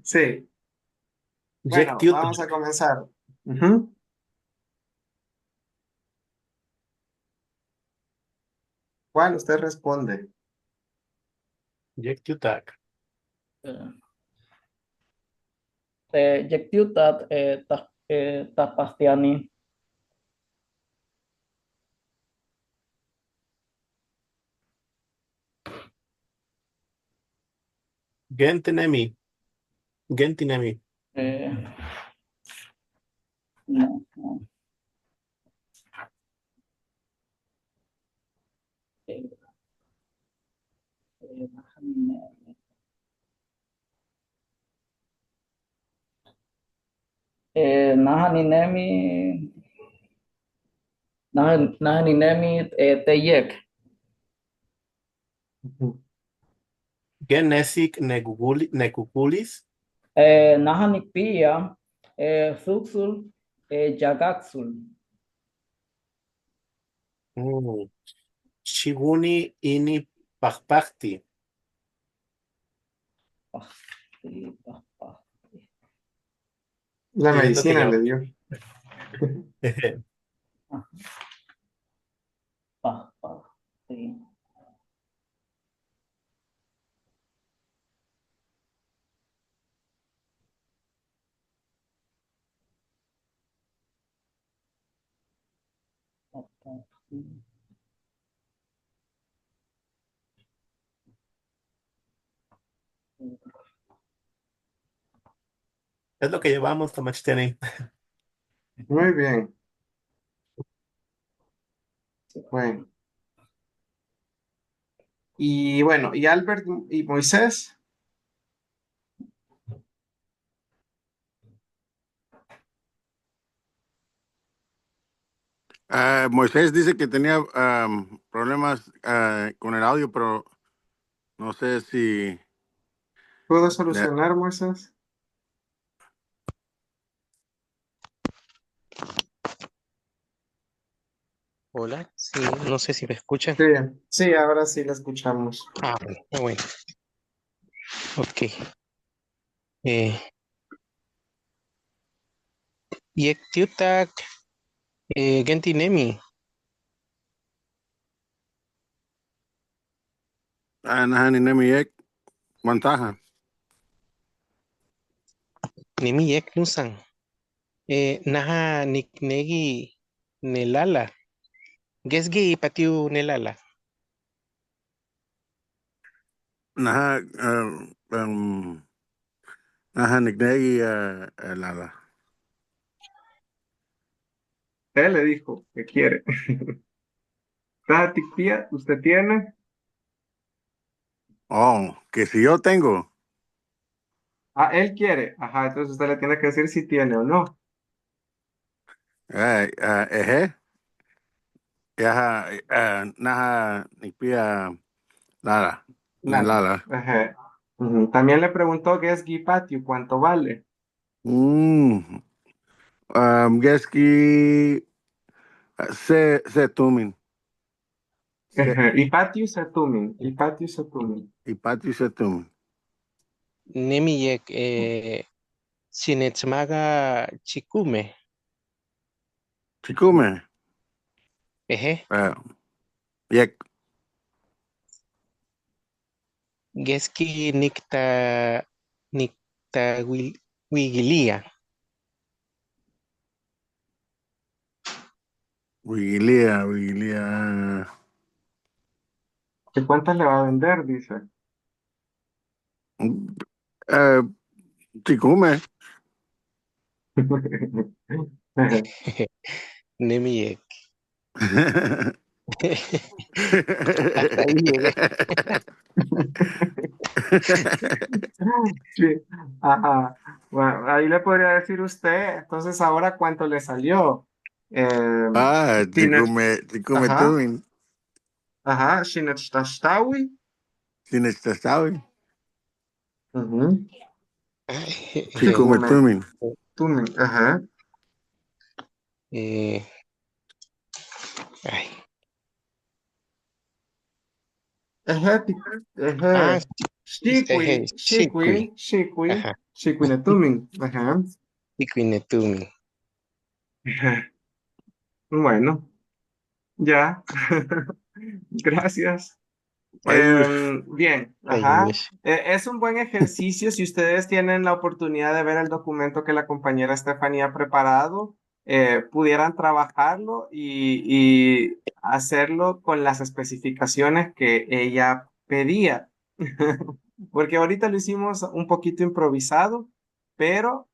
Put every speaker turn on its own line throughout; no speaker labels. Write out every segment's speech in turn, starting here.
Sí,
Jack
bueno, vamos a
Tutak.
comenzar. Ujú. ¿Cuál usted responde?
Jack Tutak.
Jektiutat Tapastiani.
Gentinemi. Gentinemi.
Eh, no, no. Eh, eh, Nahaninemi. Nahaninemi Teyek.
Ujú.
Genesik Negugulis.
Nahanikpia Thuxul Jagaxul.
Mm. Shiguni ini Pachpachti.
La
Sí, es lo que
medicina le
llevamos.
dio.
Es lo que llevamos, Tamachteni.
Muy bien. Bueno. Y bueno, ¿y Albert y Moisés?
Moisés dice que tenía problemas con el audio, pero no sé si...
¿Puedo
le-
solucionar, Moisés?
Hola, sí, no sé si me escuchan.
Sí, sí, ahora sí la escuchamos.
Bueno, bueno, ok. Eh, Yektiutak Gentinemi,
Nahani Nemiyek, Wantaja.
Nemi Yek Nusan, Naha Niknegi Nelala, Gesgi Patiu Nelala,
Naha, Naha Niknegi, Lala.
Él le dijo que quiere. Taticpia, ¿usted tiene?
Oh, que si yo tengo,
Ah, él quiere. Ajá, entonces usted le tiene que decir si tiene o no.
eje, yaha, Naha Nikpia, Lala,
Lala.
Lala.
Ajá. Ujú. También le preguntó qué es Gipatio, cuánto vale.
Mm, Geski, se tumin, se,
Ajá. Hipatio Setumin. Hipatio Setumin.
Ipati se tumin.
Nemi Yek Sinetzmaga Chikume,
Chikume,
Eje,
Yek.
Geski Nikta Wigilia,
Vigilia, vigilia.
¿Qué cuántas le va a vender? Dice.
Eh, Chikume.
Ajá.
Nemi Yek. Hasta ahí llegué.
Sí. Ajá. Bueno, ahí le podría decir usted, entonces ahora cuánto le salió. Eh, Tiner-
Chikume
ajá,
tumin.
ajá, Shinetstashtawi.
Sin esta sabe.
Ujú.
Chikume
Chikume,
tumin.
tumin, ajá.
Eh, ay,
Eje,
Ah,
eje.
Shikwi. Ajá.
Shikwinetumi. Ajá.
Shikwi
Ajá. Bueno, ya. Gracias.
Ayush.
Bien, ajá.
Ayush.
Es un buen ejercicio si ustedes tienen la oportunidad de ver el documento que la compañera Estefanía ha preparado, pudieran trabajarlo y hacerlo con las especificaciones que ella pedía. Porque ahorita lo hicimos un poquito improvisado, pero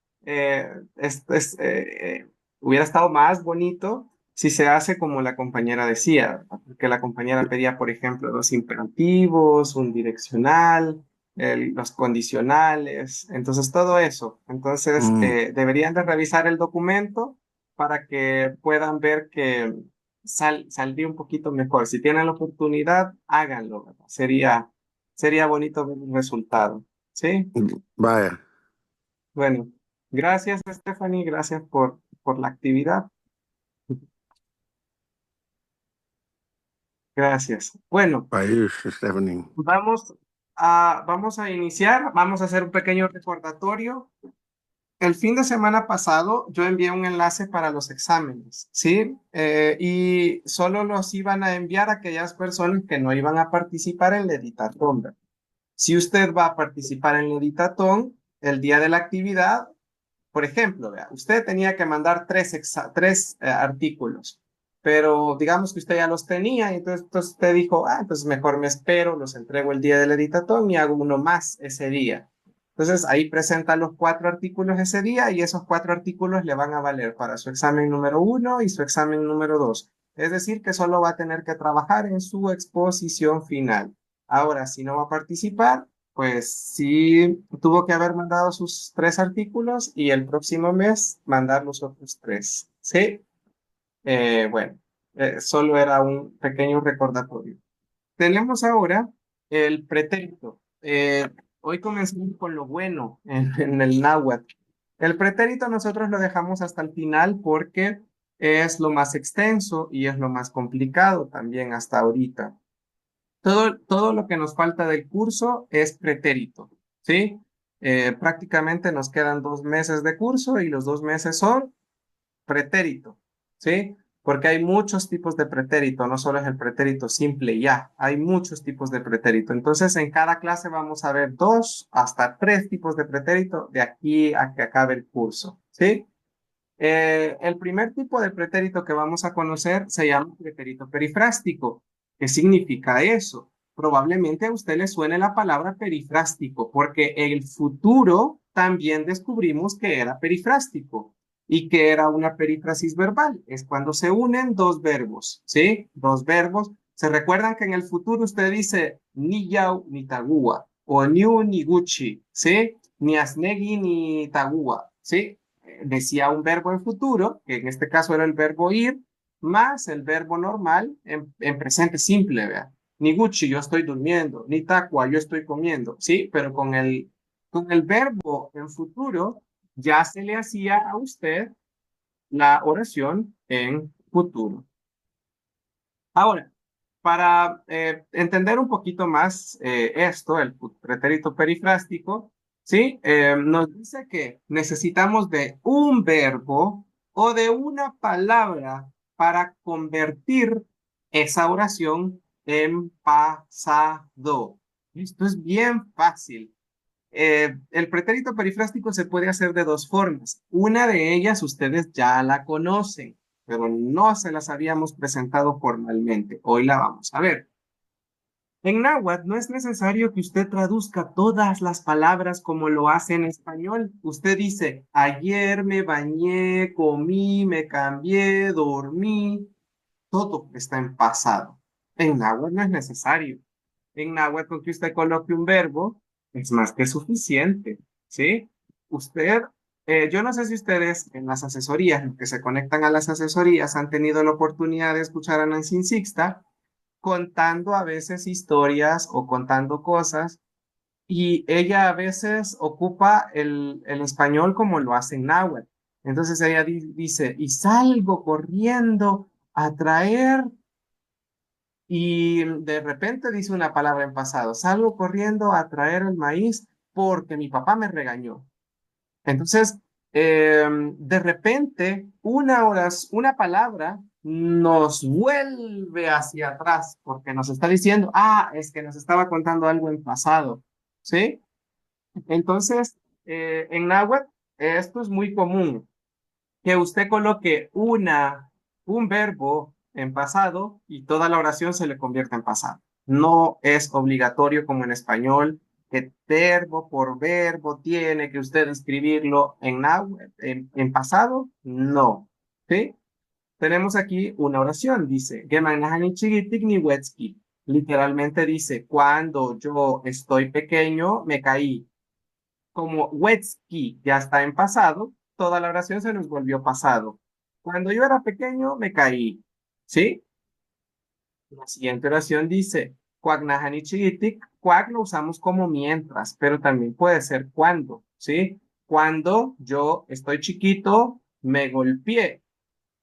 hubiera estado más bonito si se hace como la compañera decía, que la compañera pedía, por ejemplo, los imperativos, un direccional, los condicionales, entonces todo eso. Entonces,
Mm,
deberían de revisar el documento para que puedan ver que saldría un poquito mejor. Si tienen la oportunidad, háganlo, ¿verdad? Sería bonito ver el resultado. ¿Sí?
vaya.
Bueno, gracias, Stephanie, gracias por la actividad. Gracias. Bueno,
Ayush, Stephanie.
vamos a iniciar, vamos a hacer un pequeño recordatorio. El fin de semana pasado yo envié un enlace para los exámenes, ¿sí? Y solo los iban a enviar a aquellas personas que no iban a participar en la editatón. ¿Verdad? Si usted va a participar en la editatón, el día de la actividad, por ejemplo, vea, usted tenía que mandar tres artículos, pero digamos que usted ya los tenía y entonces usted dijo, entonces mejor me espero, los entrego el día del editatón y hago uno más ese día. Entonces ahí presenta los 4 artículos ese día y esos 4 artículos le van a valer para su examen número 1 y su examen número 2. Es decir, que solo va a tener que trabajar en su exposición final. Ahora, si no va a participar, pues sí, tuvo que haber mandado sus 3 artículos y el próximo mes mandar los otros 3. Sí, bueno, solo era un pequeño recordatorio. Tenemos ahora el pretérito. Hoy comenzamos con lo bueno en el náhuatl. El pretérito nosotros lo dejamos hasta el final porque es lo más extenso y es lo más complicado también hasta ahorita. Todo lo que nos falta del curso es pretérito, ¿sí? Prácticamente nos quedan 2 meses de curso y los 2 meses son pretérito, ¿sí? Porque hay muchos tipos de pretérito, no solo es el pretérito simple y ya, hay muchos tipos de pretérito. Entonces, en cada clase vamos a ver 2 hasta 3 tipos de pretérito de aquí a que acabe el curso, ¿sí? El primer tipo de pretérito que vamos a conocer se llama pretérito perifrástico. ¿Qué significa eso? Probablemente a usted le suene la palabra perifrástico, porque en el futuro también descubrimos que era perifrástico y que era una perífrasis verbal. Es cuando se unen dos verbos, ¿sí? Dos verbos. ¿Se recuerdan que en el futuro usted dice ni yau ni tagua o niu ni gucci, ¿sí? Ni asnegi ni tagua, ¿sí? Decía un verbo en futuro, que en este caso era el verbo ir, más el verbo normal en presente simple, vea. Ni Gucci, yo estoy durmiendo, ni Tacua, yo estoy comiendo, ¿sí? Pero con el verbo en futuro ya se le hacía a usted la oración en futuro. Ahora, para entender un poquito más esto, el pretérito perifrástico, ¿sí? Nos dice que necesitamos de un verbo o de una palabra para convertir esa oración en pasado. Esto es bien fácil. El pretérito perifrástico se puede hacer de 2 formas. Una de ellas ustedes ya la conocen, pero no se las habíamos presentado formalmente. Hoy la vamos a ver. En náhuatl no es necesario que usted traduzca todas las palabras como lo hace en español. Usted dice, ayer me bañé, comí, me cambié, dormí. Todo está en pasado. En náhuatl no es necesario. En náhuatl, con que usted coloque un verbo, es más que suficiente, ¿sí? Usted, yo no sé si ustedes en las asesorías, los que se conectan a las asesorías, han tenido la oportunidad de escuchar a Nancy Sixta contando a veces historias o contando cosas, y ella a veces ocupa el español como lo hace en náhuatl. Entonces ella dice, y salgo corriendo a traer y de repente dice una palabra en pasado, salgo corriendo a traer el maíz porque mi papá me regañó. Entonces, de repente, una palabra nos vuelve hacia atrás porque nos está diciendo, es que nos estaba contando algo en pasado, ¿sí? Entonces, en náhuatl, esto es muy común, que usted coloque un verbo en pasado y toda la oración se le convierta en pasado. No es obligatorio como en español, que verbo por verbo tiene que usted escribirlo en náhuatl, en pasado. No. ¿Sí? Tenemos aquí una oración, dice, "Gemanahani chigitik ni wetski". Literalmente dice, cuando yo estoy pequeño, me caí. Como wetski ya está en pasado, toda la oración se nos volvió pasado. Cuando yo era pequeño, me caí. ¿Sí? La siguiente oración dice, "Cuagnahani chigitik". Cuac lo usamos como mientras, pero también puede ser cuando. ¿Sí? Cuando yo estoy chiquito, me golpeé.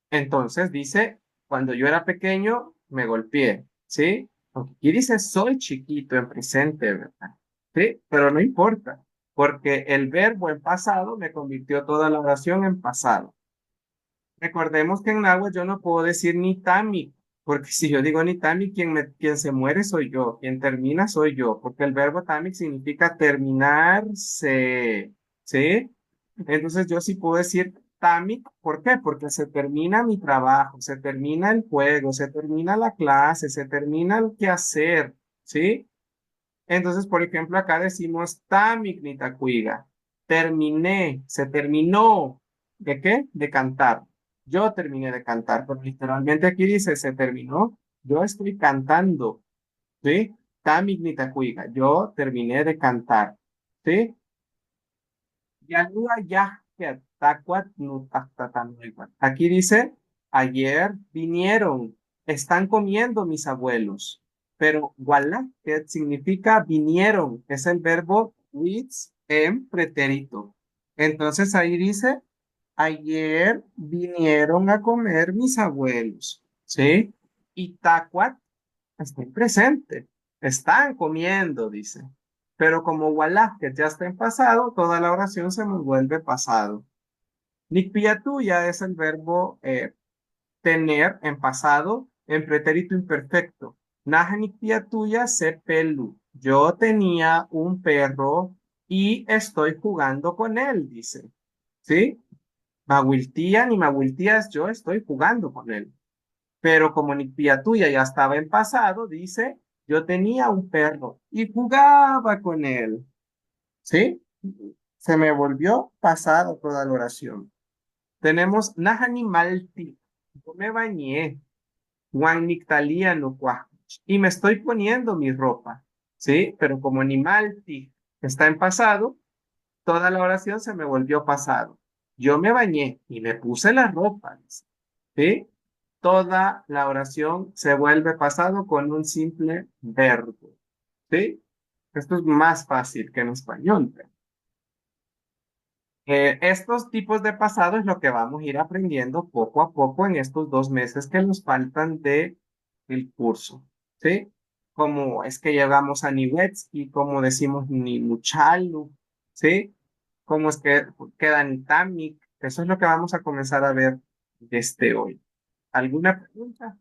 Entonces dice, cuando yo era pequeño, me golpeé, ¿sí? Aunque aquí dice, soy chiquito en presente, ¿verdad? ¿Sí? Pero no importa, porque el verbo en pasado me convirtió toda la oración en pasado. Recordemos que en náhuatl yo no puedo decir ni tami, porque si yo digo ni tami, quien se muere soy yo, quien termina soy yo, porque el verbo tami significa terminarse, ¿sí? Entonces yo sí puedo decir tami, ¿por qué? Porque se termina mi trabajo, se termina el juego, se termina la clase, se termina el quehacer, ¿sí? Entonces, por ejemplo, acá decimos tamik nitakuiga. Terminé, se terminó. ¿De qué? De cantar. Yo terminé de cantar, pero literalmente aquí dice se terminó. Yo estoy cantando, ¿sí? Tamik nitakuiga. Yo terminé de cantar, ¿sí? Yalua yahket tacuat nutactatanueguat. Aquí dice, ayer vinieron, están comiendo mis abuelos. Pero que significa vinieron, es el verbo with en pretérito. Entonces ahí dice, ayer vinieron a comer mis abuelos. ¿Sí? Y tacuat está en presente. Están comiendo, dice. Pero como que ya está en pasado, toda la oración se nos vuelve pasado. Nikpiatuya es el verbo tener en pasado, en pretérito imperfecto. Naja nikpiatuya se pelu. Yo tenía un perro y estoy jugando con él, dice. ¿Sí? Mahuiltía ni mahuiltías, yo estoy jugando con él. Pero como tuya ya estaba en pasado, dice, yo tenía un perro y jugaba con él. ¿Sí? Se me volvió pasado toda la oración. Tenemos Nahani Malti. Yo me bañé. Juan Nictalía no y me estoy poniendo mi ropa. ¿Sí? Pero como ni Malti está en pasado, toda la oración se me volvió pasado. Yo me bañé y me puse la ropa. ¿Sí? Toda la oración se vuelve pasado con un simple verbo. ¿Sí? Esto es más fácil que en español. Estos tipos de pasado es lo que vamos a ir aprendiendo poco a poco en estos 2 meses que nos faltan de el curso. ¿Sí? Como es que llegamos a Niwetsky, como decimos ni muchalu, ¿sí? Cómo es que queda Nitamic. Eso es lo que vamos a comenzar a ver desde hoy. ¿Alguna pregunta?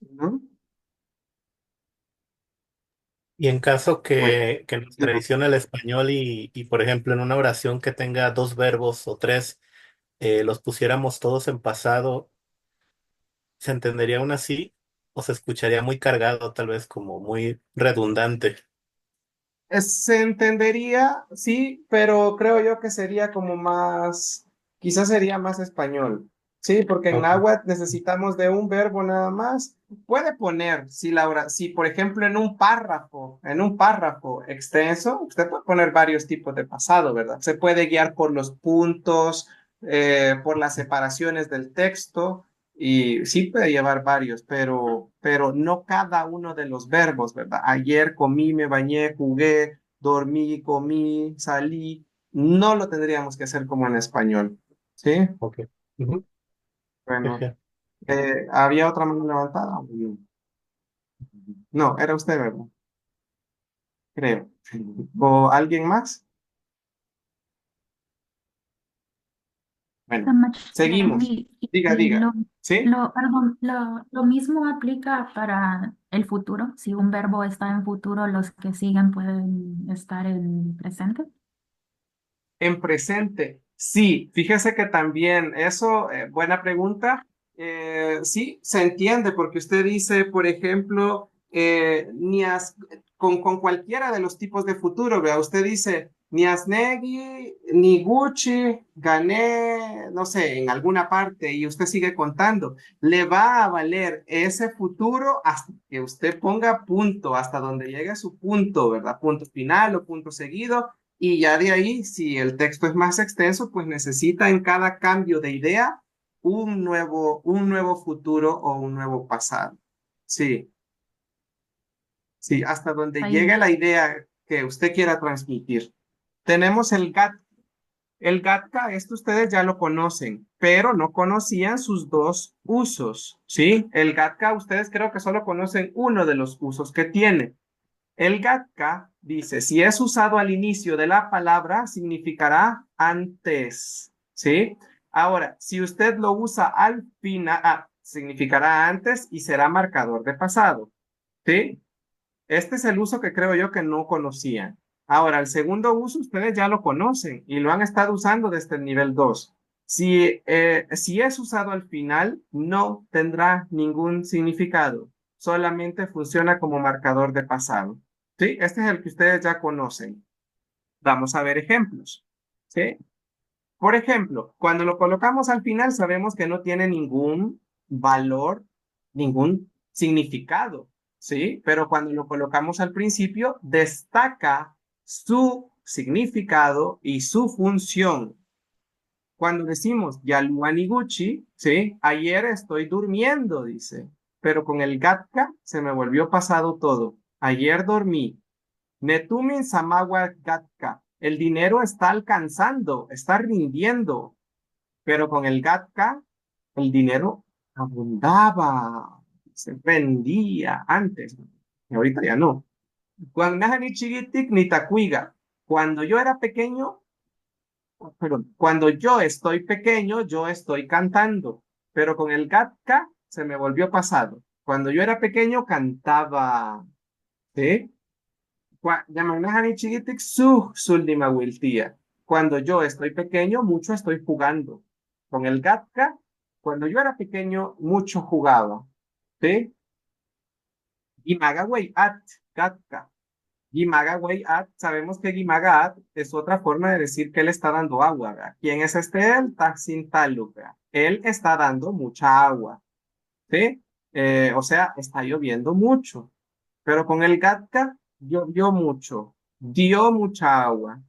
¿No?
Y en caso
Bueno,
que nos traicione el español por ejemplo, en una oración que tenga dos verbos o tres, los pusiéramos todos en pasado, ¿se entendería aún así? ¿O se escucharía muy cargado, tal vez como muy redundante?
se entendería, sí, pero creo yo que sería como más, quizás sería más español, sí, porque en
Ok.
náhuatl necesitamos de un verbo nada más. Puede poner, si Laura, si por ejemplo en un párrafo extenso, usted puede poner varios tipos de pasado, ¿verdad? Se puede guiar por los puntos, por las separaciones del texto. Y sí puede llevar varios, pero no cada uno de los verbos, ¿verdad? Ayer comí, me bañé, jugué. dormí, comí, salí, no lo tendríamos que hacer como en español. ¿Sí?
Ok. Ujú.
Bueno,
Jeje.
¿había otra mano levantada? No, era usted, ¿verdad? Creo. ¿O alguien más? Bueno,
So much,
seguimos. Diga,
y
diga. ¿Sí?
perdón, lo mismo aplica para el futuro. Si un verbo está en futuro, los que siguen pueden estar en presente.
En presente, sí, fíjese que también eso, buena pregunta. Sí, se entiende porque usted dice, por ejemplo, con cualquiera de los tipos de futuro, vea, usted dice, Niasnegi, ni Gucci, gané, no sé, en alguna parte y usted sigue contando. Le va a valer ese futuro hasta que usted ponga punto, hasta donde llegue su punto, ¿verdad? Punto final o punto seguido y ya de ahí, si el texto es más extenso, pues necesita en cada cambio de idea un nuevo futuro o un nuevo pasado. Sí, sí, hasta donde
Está
llegue
bien.
la idea que usted quiera transmitir. Tenemos el GAT. El GATCA, esto ustedes ya lo conocen, pero no conocían sus dos usos, ¿sí? El GATCA, ustedes creo que solo conocen uno de los usos que tiene. El GATCA dice, si es usado al inicio de la palabra, significará antes, ¿sí? Ahora, si usted lo usa al final, significará antes y será marcador de pasado, ¿sí? Este es el uso que creo yo que no conocían. Ahora, el segundo uso ustedes ya lo conocen y lo han estado usando desde el nivel 2. Si es usado al final, no tendrá ningún significado, solamente funciona como marcador de pasado. ¿Sí? Este es el que ustedes ya conocen. Vamos a ver ejemplos. ¿Sí? Por ejemplo, cuando lo colocamos al final, sabemos que no tiene ningún valor, ningún significado, ¿sí? Pero cuando lo colocamos al principio, destaca su significado y su función. Cuando decimos Yaluaniguchi, ¿sí? Ayer estoy durmiendo, dice, pero con el gatka se me volvió pasado todo. Ayer dormí. Netumin Samawa Gatka. El dinero está alcanzando, está rindiendo, pero con el Gatka, el dinero abundaba, se vendía antes, y ahorita ya no. Guanajani chigitik ni tacuiga. Cuando yo era pequeño, perdón, cuando yo estoy pequeño, yo estoy cantando, pero con el Gatka se me volvió pasado. Cuando yo era pequeño, cantaba, ¿sí? Yamanahani chigitik su suldima wiltia. Cuando yo estoy pequeño, mucho estoy jugando. Con el gatka, cuando yo era pequeño, mucho jugaba. ¿Sí? Gimagaway at gatka. Gimagaway at, sabemos que Gimaga at es otra forma de decir que él está dando agua. ¿Verdad? ¿Quién es este él? Taksin Taluk. ¿Verdad? Él está dando mucha agua. ¿Sí? O sea, está lloviendo mucho. Pero con el Gatka llovió mucho, dio mucha agua.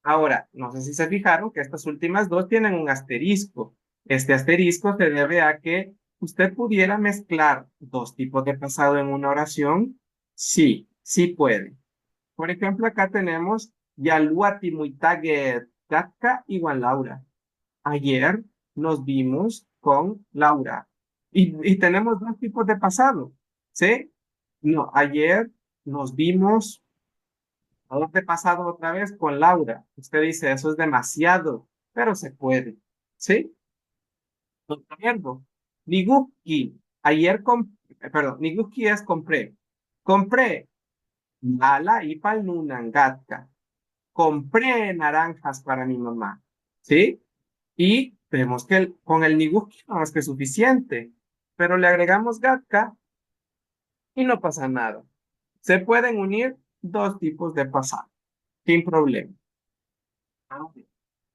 Ahora, no sé si se fijaron que estas últimas dos tienen un asterisco. Este asterisco se debe a que usted pudiera mezclar dos tipos de pasado en una oración. Sí, sí puede. Por ejemplo, acá tenemos Yaluati Muitage Gatka igual Laura. Ayer nos vimos con Laura. Y tenemos dos tipos de pasado. ¿Sí? No, ayer nos vimos, ahora te pasado otra vez con Laura. Usted dice, eso es demasiado, pero se puede. ¿Sí? Otro verbo. Niguski. Perdón, Niguski es compré. Compré Lala y Palnunangatka. Compré naranjas para mi mamá. ¿Sí? Y vemos que con el Niguski no es que es suficiente, pero le agregamos Gatka y no pasa nada. Se pueden unir dos tipos de pasado, sin problema.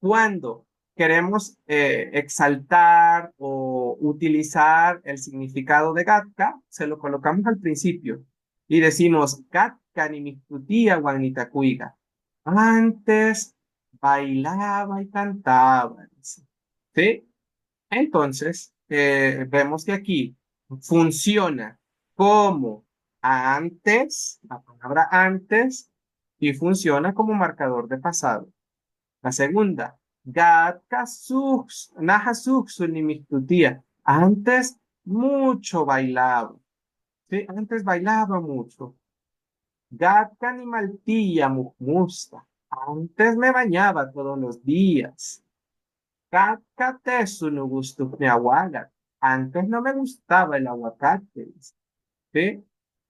Cuando queremos exaltar o utilizar el significado de Gatka, se lo colocamos al principio y decimos Gatka ni mistutía guanitacuiga. Antes bailaba y cantaba. ¿Sí? Entonces, vemos que aquí funciona como antes, la palabra antes, y funciona como marcador de pasado. La segunda, Gatka suks, naja suksu ni mihtutia. Antes mucho bailaba. Sí, antes bailaba mucho. Gatka ni maltilla musta. Antes me bañaba todos los días. Gatka tesu no gusto me aguaga. Antes no me gustaba el aguacate. ¿Sí?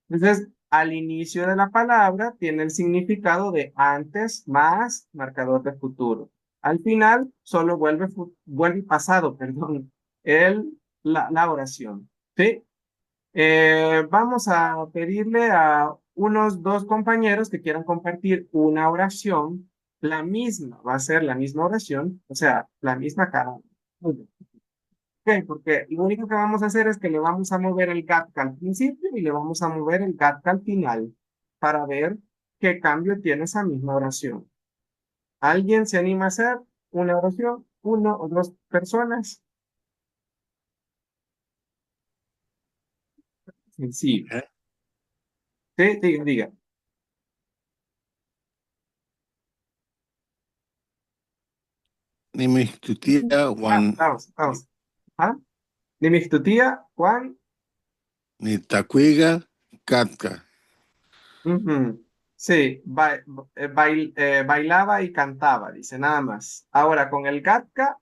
Entonces, al inicio de la palabra tiene el significado de antes más marcador de futuro. Al final solo vuelve pasado, perdón, la oración. ¿Sí? Vamos a pedirle a unos dos compañeros que quieran compartir una oración, la misma, va a ser la misma oración, o sea, la misma cara. Muy bien. Ok, porque lo único que vamos a hacer es que le vamos a mover el GATK al principio y le vamos a mover el GATK al final para ver qué cambio tiene esa misma oración. ¿Alguien se anima a hacer una oración? ¿Uno o dos personas? Sencillo.
¿Eh?
Sí, diga, diga.
Ni mi tu tía Juan,
Vamos. ¿Ah? Dime tu tía, Juan.
ni tacuiga, catca.
Ujú. Sí, bailaba y cantaba, dice nada más. Ahora, con el Gatka,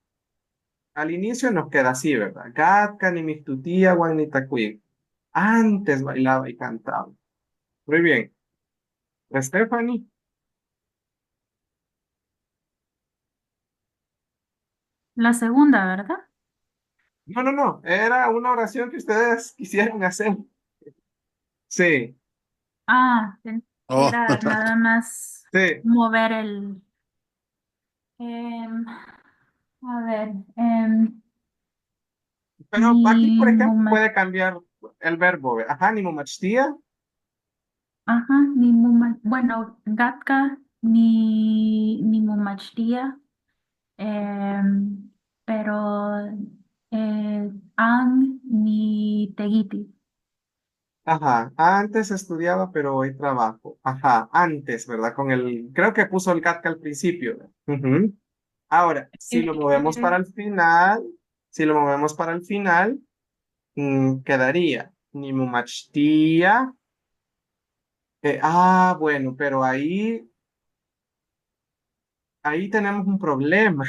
al inicio nos queda así, ¿verdad? Gatka, ni mis tu tía, Juan, ni tacuiga. Antes bailaba y cantaba. Muy bien. Stephanie.
La segunda, ¿verdad?
No, no, no. Era una oración que ustedes quisieran hacer. Sí,
Oh,
era nada más
sí.
mover em, a ver,
Pero aquí,
ni
por ejemplo,
muma,
puede cambiar el verbo. Ajá, ni mumachtia.
ajá, bueno, gatka, ni mumachtia, em, pero ang ni tegiti.
Ajá, antes estudiaba, pero hoy trabajo. Ajá, antes, ¿verdad? Creo que puso el Gatka al principio. Ujú. Ahora, si lo movemos para
Eh,
el final, si lo movemos para el final, quedaría ni mumachtia. Bueno, pero ahí tenemos un problema,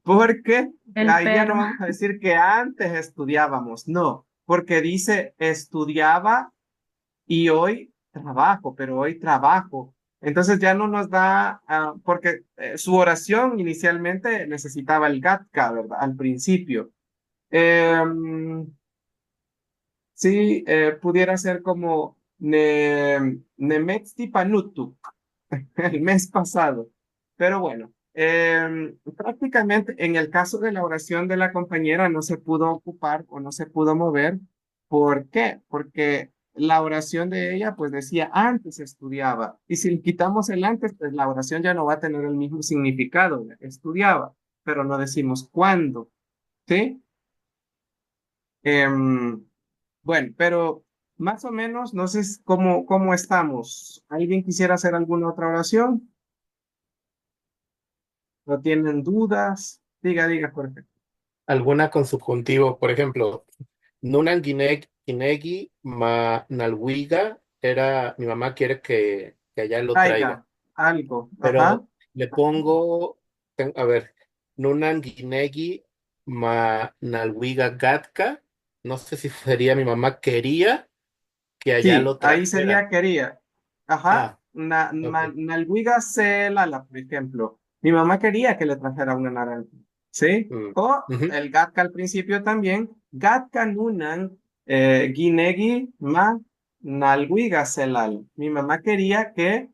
porque
el
ahí ya no
pero,
vamos a decir que antes estudiábamos, no, porque dice estudiaba y hoy trabajo, pero hoy trabajo. Entonces ya no nos da, porque su oración inicialmente necesitaba el gatka, ¿verdad? Al principio. Sí, pudiera ser como Nemetzti Panutu, el mes pasado. Pero bueno, prácticamente en el caso de la oración de la compañera no se pudo ocupar o no se pudo mover. ¿Por qué? Porque la oración de ella pues decía antes estudiaba. Y si le quitamos el antes, pues la oración ya no va a tener el mismo significado. Estudiaba, pero no decimos cuándo. ¿Sí? Em, bueno, pero más o menos, no sé cómo estamos. ¿Alguien quisiera hacer alguna otra oración? ¿No tienen dudas? Diga, Jorge.
Alguna con subjuntivo, por ejemplo, Nunan Ginegi ma Nalwiga era, mi mamá quiere que allá lo traiga,
Traiga algo. Ajá.
pero le pongo, a ver, Nunan Ginegi ma Nalwiga Gatka, no sé si sería mi mamá quería que allá
Sí,
lo
ahí
trajera.
sería quería. Ajá.
Ah, ok.
Nalguiga se lala, por ejemplo. Mi mamá quería que le trajera una naranja. ¿Sí?
Mm,
O
ujú,
el gatka al principio también. Gatka nunan ginegi ma nalguiga selal. Mi mamá quería que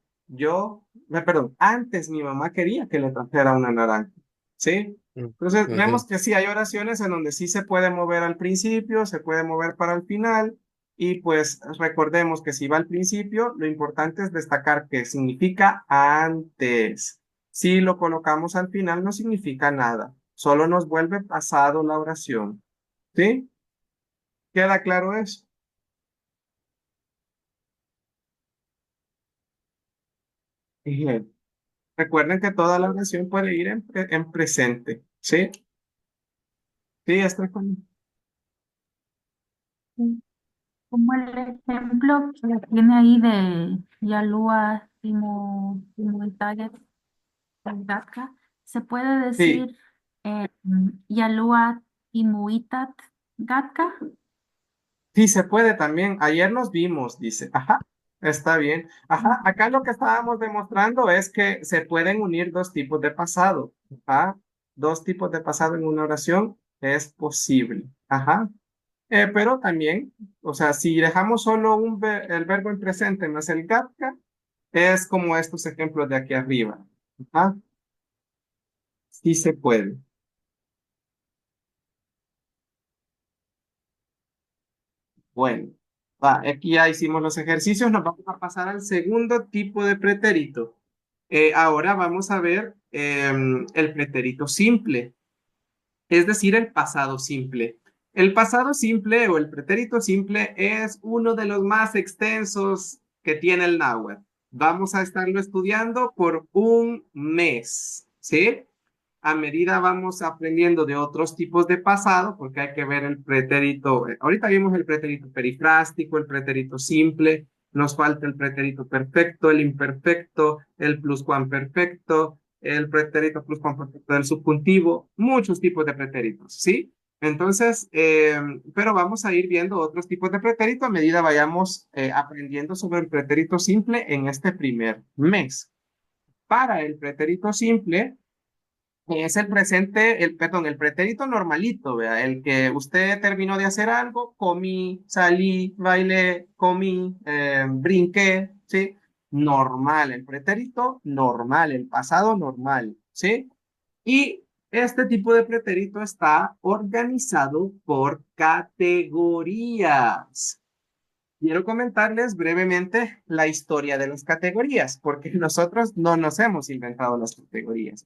perdón, antes mi mamá quería que le trajera una naranja. ¿Sí?
mm,
Entonces vemos
ujú.
que sí hay oraciones en donde sí se puede mover al principio, se puede mover para el final y pues recordemos que si va al principio, lo importante es destacar que significa antes. Si lo colocamos al final, no significa nada. Solo nos vuelve pasado la oración. ¿Sí? ¿Queda claro eso? Bien. Recuerden que toda la oración puede ir en presente. ¿Sí? Sí, está con...
Sí. Como el ejemplo que tiene ahí de Yalúa, Timo Target, Gatka, se puede
Sí,
decir Yalúa, Timuitat, Gatka.
sí se puede también. Ayer nos vimos, dice. Ajá, está bien. Ajá, acá lo que estábamos demostrando es que se pueden unir dos tipos de pasado. Ajá, dos tipos de pasado en una oración es posible. Ajá. Pero también, o sea, si dejamos solo el verbo en presente más el gatka, es como estos ejemplos de aquí arriba. Ajá, sí se puede. Bueno, va, aquí ya hicimos los ejercicios, nos vamos a pasar al segundo tipo de pretérito. Ahora vamos a ver el pretérito simple, es decir, el pasado simple. El pasado simple o el pretérito simple es uno de los más extensos que tiene el náhuatl. Vamos a estarlo estudiando por un mes, ¿sí? A medida vamos aprendiendo de otros tipos de pasado, porque hay que ver el pretérito. Ahorita vimos el pretérito perifrástico, el pretérito simple, nos falta el pretérito perfecto, el imperfecto, el pluscuamperfecto, el pretérito pluscuamperfecto del subjuntivo, muchos tipos de pretéritos, ¿sí? Entonces, pero vamos a ir viendo otros tipos de pretérito a medida vayamos aprendiendo sobre el pretérito simple en este primer mes. Para el pretérito simple, es el presente, perdón, el pretérito normalito, ¿vea? El que usted terminó de hacer algo, comí, salí, bailé, comí, brinqué, ¿sí? Normal, el pretérito normal, el pasado normal, ¿sí? Y este tipo de pretérito está organizado por categorías. Quiero comentarles brevemente la historia de las categorías, porque nosotros no nos hemos inventado las categorías.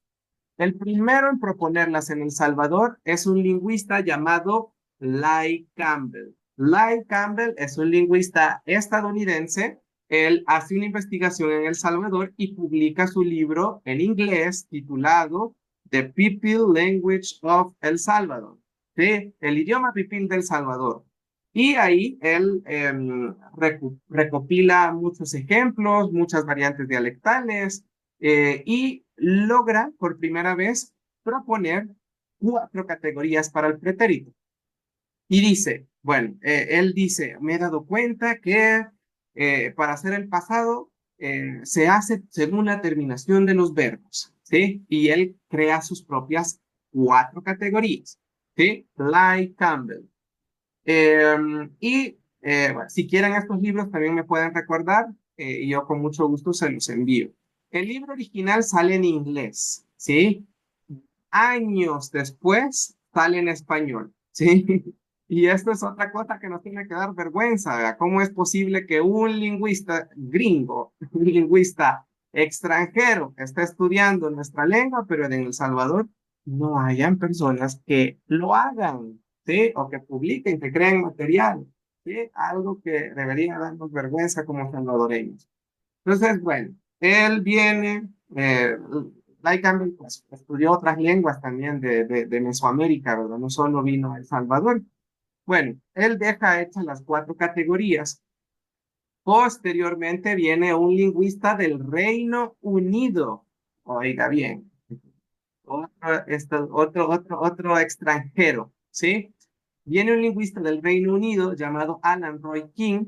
El primero en proponerlas en El Salvador es un lingüista llamado Lai Campbell. Lai Campbell es un lingüista estadounidense. Él hace una investigación en El Salvador y publica su libro en inglés titulado The People Language of El Salvador, ¿sí? El idioma pipil del Salvador. Y ahí él recopila muchos ejemplos, muchas variantes dialectales, y logra por primera vez proponer 4 categorías para el pretérito. Y dice, bueno, él dice, me he dado cuenta que para hacer el pasado se hace según la terminación de los verbos, ¿sí? Y él crea sus propias 4 categorías, ¿sí? Like Campbell. Bueno, si quieren estos libros también me pueden recordar y yo con mucho gusto se los envío. El libro original sale en inglés, ¿sí? Años después sale en español, ¿sí? Y esto es otra cosa que nos tiene que dar vergüenza, ¿verdad? ¿Cómo es posible que un lingüista gringo, un lingüista extranjero, esté estudiando nuestra lengua, pero en El Salvador no hayan personas que lo hagan, ¿sí? O que publiquen, que creen material, ¿sí? Algo que debería darnos vergüenza como salvadoreños. Entonces, bueno, él viene, Lai Campbell pues, estudió otras lenguas también de Mesoamérica, ¿verdad? No solo vino a El Salvador. Bueno, él deja hechas las 4 categorías. Posteriormente viene un lingüista del Reino Unido. Oiga bien, otro extranjero, ¿sí? Viene un lingüista del Reino Unido llamado Alan Roy King,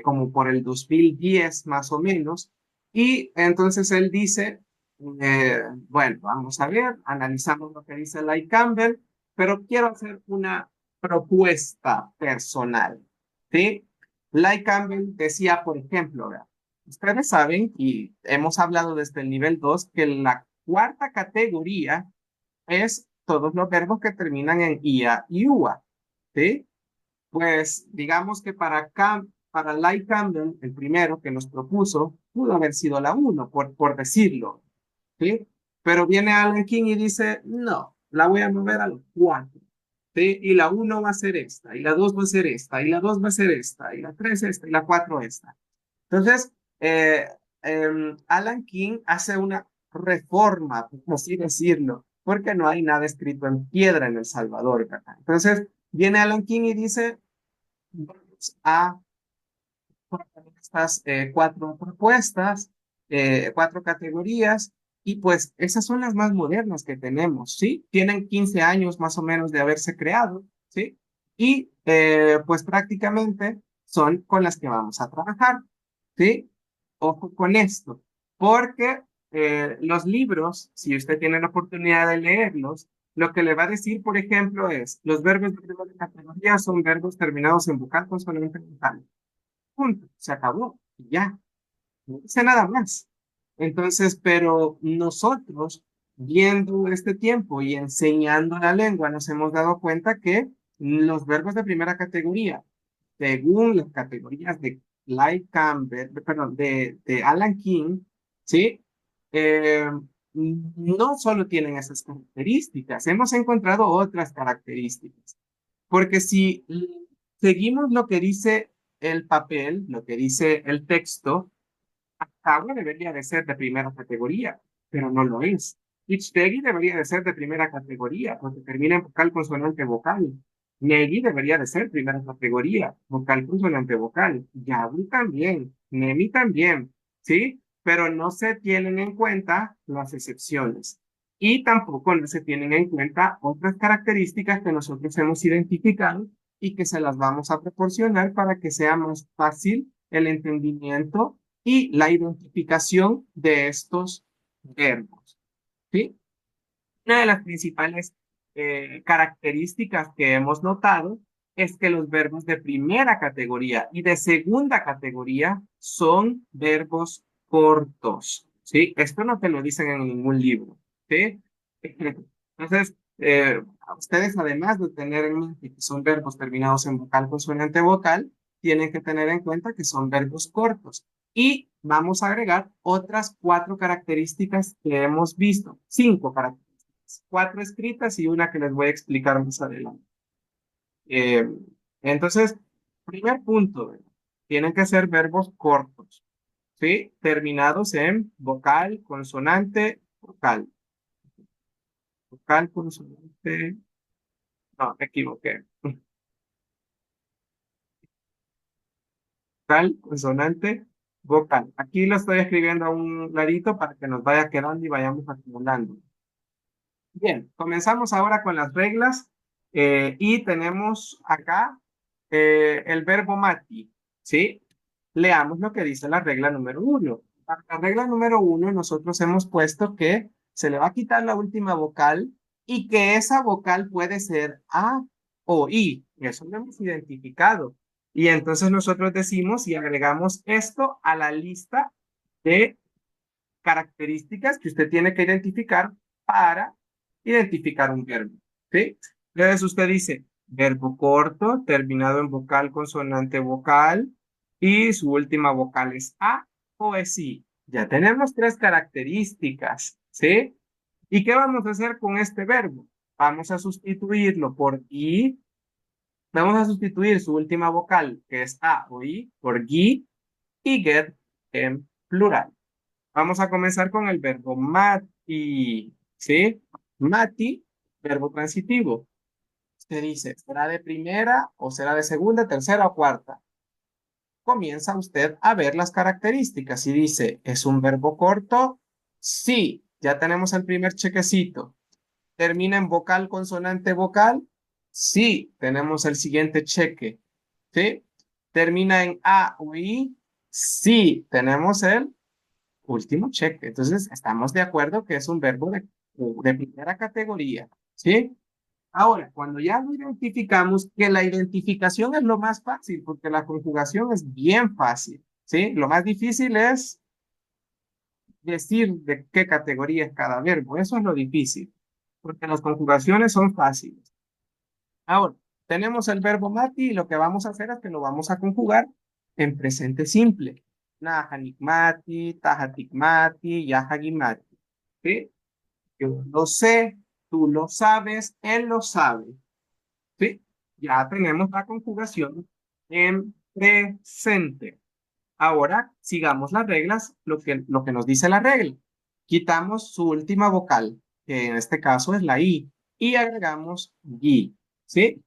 como por el 2010 más o menos, y entonces él dice, bueno, vamos a ver, analizamos lo que dice Lai Campbell, pero quiero hacer una propuesta personal, ¿sí? Lai Campbell decía, por ejemplo, ¿verdad? Ustedes saben, y hemos hablado desde el nivel 2 que la 4 categoría es todos los verbos que terminan en ia y ua, ¿sí? Pues digamos que para Lai Campbell, el primero que nos propuso, pudo haber sido la 1, por decirlo, ¿sí? Pero viene Alan King y dice, no, la voy a mover a los 4, ¿sí? Y la 1 va a ser esta, y la 2 va a ser esta, y la 2 va a ser esta, y la 3 esta, y la 4 esta. Entonces, Alan King hace una reforma, por así decirlo, porque no hay nada escrito en piedra en El Salvador, ¿verdad? Entonces, viene Alan King y dice, vamos a estas cuatro propuestas, cuatro categorías, y pues esas son las más modernas que tenemos, ¿sí? Tienen 15 años más o menos de haberse creado, ¿sí? Y pues prácticamente son con las que vamos a trabajar, ¿sí? Ojo con esto, porque los libros, si usted tiene la oportunidad de leerlos, lo que le va a decir, por ejemplo, es, los verbos de primera categoría son verbos terminados en vocal, consonante, vocal. Punto, se acabó, y ya, no dice nada más. Entonces, pero nosotros, viendo este tiempo y enseñando la lengua, nos hemos dado cuenta que los verbos de primera categoría, según las categorías de Light Campbell, perdón, de Alan King, ¿sí? Eh, no solo tienen esas características, hemos encontrado otras características. Porque si seguimos lo que dice el papel, lo que dice el texto, Agua debería de ser de primera categoría, pero no lo es. Ixtegui debería de ser de primera categoría, porque termina en vocal, consonante, vocal. Negui debería de ser primera categoría, vocal, consonante, vocal. Yabu también, Nemi también, ¿sí? Pero no se tienen en cuenta las excepciones. Y tampoco no se tienen en cuenta otras características que nosotros hemos identificado y que se las vamos a proporcionar para que sea más fácil el entendimiento y la identificación de estos verbos, ¿sí? Una de las principales características que hemos notado es que los verbos de primera categoría y de segunda categoría son verbos cortos, ¿sí? Esto no te lo dicen en ningún libro, ¿sí? Entonces, ustedes además de tener en mente que son verbos terminados en vocal, consonante, vocal, tienen que tener en cuenta que son verbos cortos. Y vamos a agregar otras cuatro características que hemos visto, cinco características, cuatro escritas y una que les voy a explicar más adelante. Eh, entonces, primer punto, ¿verdad? Tienen que ser verbos cortos, ¿sí? Terminados en vocal, consonante, vocal. Vocal, consonante, no, me equivoqué. Vocal, consonante, vocal. Aquí lo estoy escribiendo a un ladito para que nos vaya quedando y vayamos acumulando. Bien, comenzamos ahora con las reglas y tenemos acá el verbo mati, ¿sí? Leamos lo que dice la regla número uno. Para la regla número uno, nosotros hemos puesto que se le va a quitar la última vocal y que esa vocal puede ser A o I. Eso lo hemos identificado. Y entonces nosotros decimos y agregamos esto a la lista de características que usted tiene que identificar para identificar un verbo, ¿sí? Entonces usted dice verbo corto, terminado en vocal, consonante, vocal, y su última vocal es A o es I. Ya tenemos tres características, ¿sí? ¿Y qué vamos a hacer con este verbo? Vamos a sustituirlo por I, vamos a sustituir su última vocal, que es A o I, por GI y get en plural. Vamos a comenzar con el verbo mati, ¿sí? Mati, verbo transitivo. Usted dice, ¿será de primera o será de segunda, tercera o cuarta? Comienza usted a ver las características y dice, ¿es un verbo corto? Sí, ya tenemos el primer chequecito. ¿Termina en vocal, consonante, vocal? Sí, tenemos el siguiente cheque, ¿sí? ¿Termina en A o I? Sí, tenemos el último cheque. Entonces, estamos de acuerdo que es un verbo de primera categoría, ¿sí? Ahora, cuando ya lo identificamos, que la identificación es lo más fácil, porque la conjugación es bien fácil, ¿sí? Lo más difícil es decir de qué categoría es cada verbo. Eso es lo difícil, porque las conjugaciones son fáciles. Ahora, tenemos el verbo mati y lo que vamos a hacer es que lo vamos a conjugar en presente simple. Nahanikmati, tahatikmati, yahagimati. ¿Sí? Yo lo sé, tú lo sabes, él lo sabe. ¿Sí? Ya tenemos la conjugación en presente. Ahora sigamos las reglas, lo que nos dice la regla. Quitamos su última vocal, que en este caso es la I, y agregamos GI, ¿sí?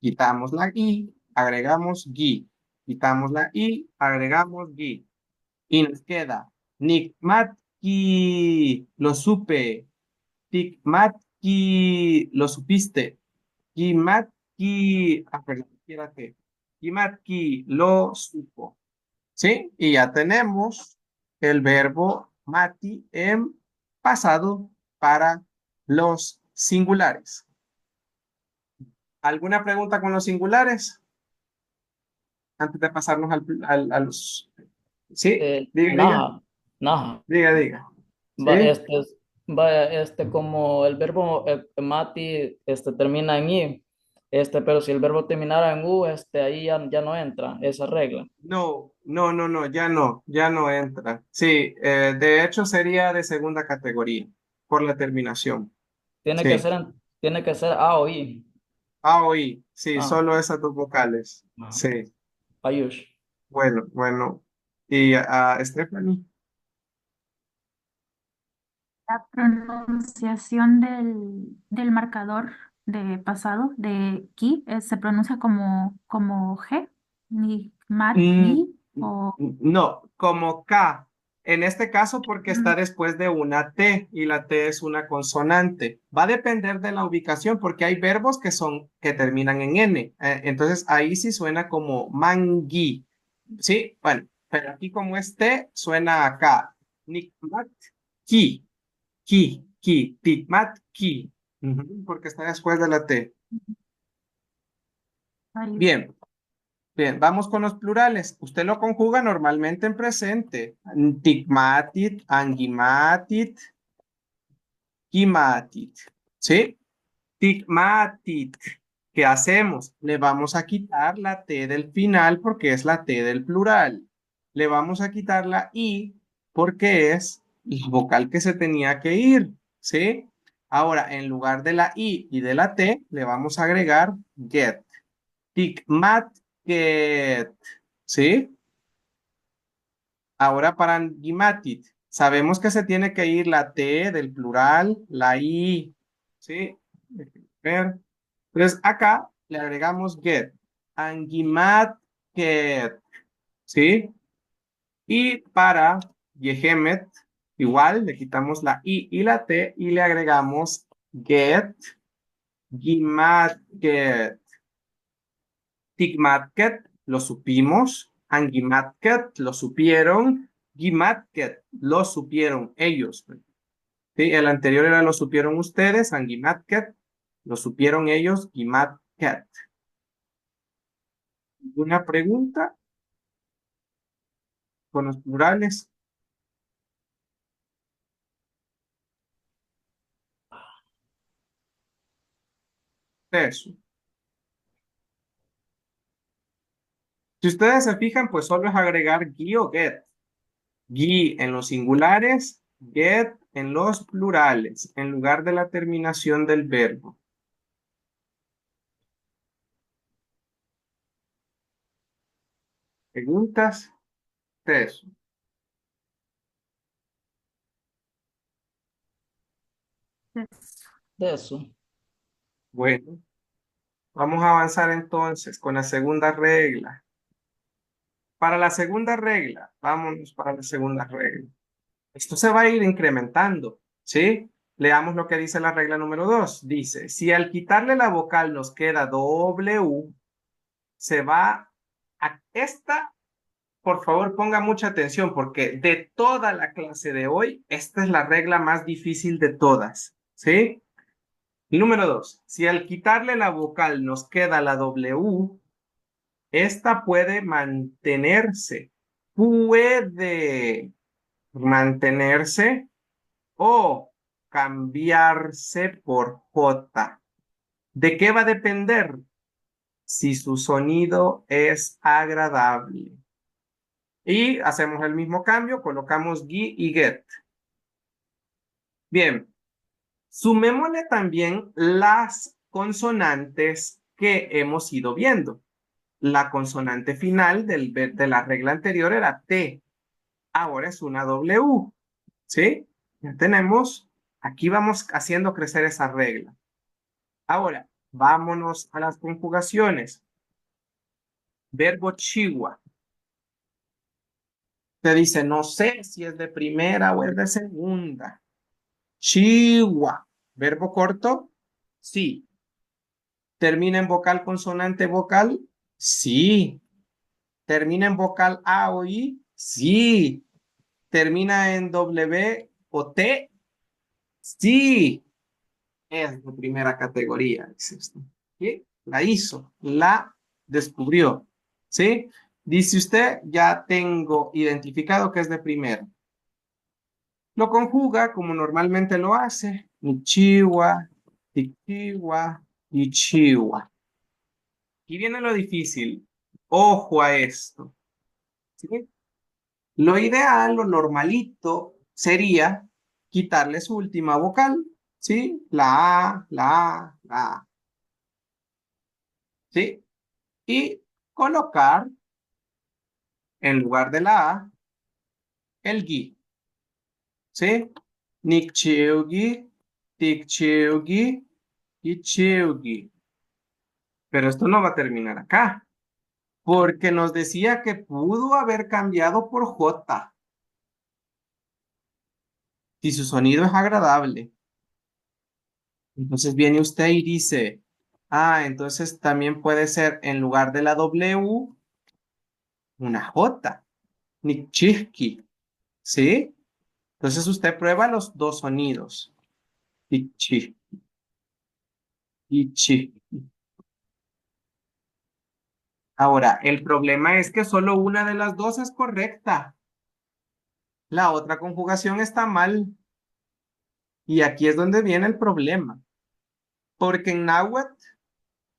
Quitamos la I, agregamos GI. Quitamos la I, agregamos GI. Y nos queda Nikmatki, lo supe. Tikmatki, lo supiste. Kimatki, perdón, espérate. Kimatki, lo supo. ¿Sí? Y ya tenemos el verbo mati en pasado para los singulares. ¿Alguna pregunta con los singulares? Antes de pasarnos a los... ¿Sí? Diga, diga,
Naja, naja.
diga, diga.
Va,
¿Sí?
como el verbo mati termina en i, pero si el verbo terminara en u, ahí ya no entra esa regla.
No, no, no, no, ya no entra. Sí, de hecho sería de segunda categoría por la terminación.
Tiene que
Sí.
ser, tiene que ser a o i.
A o I, sí,
Ah,
solo esas dos vocales.
ah,
Sí,
ayush.
bueno, bueno. Y a Stephanie.
La pronunciación del marcador de pasado, de ki, se pronuncia como G, ni mat,
Mm,
gi, o...
no, como K. En este caso porque está
Mm,
después de una T y la T es una consonante. Va a depender de la ubicación porque hay verbos que terminan en N. Entonces ahí sí suena como mangui. Sí, bueno, pero aquí como es T suena acá. Nikmat ki, ki, tikmat ki. Ujú, porque está después de la T.
válido.
Bien. Bien, vamos con los plurales. Usted lo conjuga normalmente en presente. Tigmatit, angimatit, gimatit. ¿Sí? Tigmatit. ¿Qué hacemos? Le vamos a quitar la T del final porque es la T del plural. Le vamos a quitar la I porque es la vocal que se tenía que ir. ¿Sí? Ahora, en lugar de la I y de la T, le vamos a agregar get. Tigmatget. ¿Sí? Ahora para Gimatit, sabemos que se tiene que ir la T del plural, la I, ¿sí? Déjenme ver. Entonces acá le agregamos get, Angimat get, ¿sí? Y para Yehemet, igual le quitamos la I y la T y le agregamos get, Gimat get. Tigmatket, lo supimos. Angimatket, lo supieron. Gimatket, lo supieron ellos. ¿Sí? El anterior era lo supieron ustedes. Angimatket, lo supieron ellos. Gimatket. ¿Una pregunta con los plurales? Eso. Si ustedes se fijan, pues solo es agregar gi o get. Gi en los singulares, get en los plurales, en lugar de la terminación del verbo. ¿Preguntas? Eso.
Es-
De eso.
Bueno. Vamos a avanzar entonces con la segunda regla. Para la segunda regla, vámonos para la segunda regla. Esto se va a ir incrementando, ¿sí? Leamos lo que dice la regla número 2. Dice, si al quitarle la vocal nos queda W, se va a esta, por favor ponga mucha atención porque de toda la clase de hoy, esta es la regla más difícil de todas, ¿sí? Número 2, si al quitarle la vocal nos queda la W, esta puede mantenerse o cambiarse por J. ¿De qué va a depender? Si su sonido es agradable. Y hacemos el mismo cambio, colocamos gi y get. Bien, sumémosle también las consonantes que hemos ido viendo. La consonante final de la regla anterior era T. Ahora es una W. ¿Sí? Ya tenemos, aquí vamos haciendo crecer esa regla. Ahora, vámonos a las conjugaciones. Verbo chihuahua. Te dice, no sé si es de primera o es de segunda. Chihuahua. Verbo corto, sí. ¿Termina en vocal, consonante, vocal? Sí. ¿Termina en vocal A o I? Sí. ¿Termina en W o T? Sí. Es de primera categoría, dice usted. ¿Sí? La hizo, la descubrió. ¿Sí? Dice usted, ya tengo identificado que es de primera. Lo conjuga como normalmente lo hace. Nichiwa, tichiwa, ichiwa. Y viene lo difícil. Ojo a esto. ¿Sí? Lo ideal, lo normalito, sería quitarle su última vocal. ¿Sí? La A, la A, la A. ¿Sí? Y colocar en lugar de la A el gui. ¿Sí? Nikchiugi, tikchiugi, ichiugi. Pero esto no va a terminar acá, porque nos decía que pudo haber cambiado por J si su sonido es agradable. Entonces viene usted y dice, ah, entonces también puede ser en lugar de la W, una J, Nikchihki, ¿sí? Entonces usted prueba los dos sonidos. Ichi, ichi. Ahora, el problema es que solo una de las dos es correcta. La otra conjugación está mal. Y aquí es donde viene el problema. Porque en náhuatl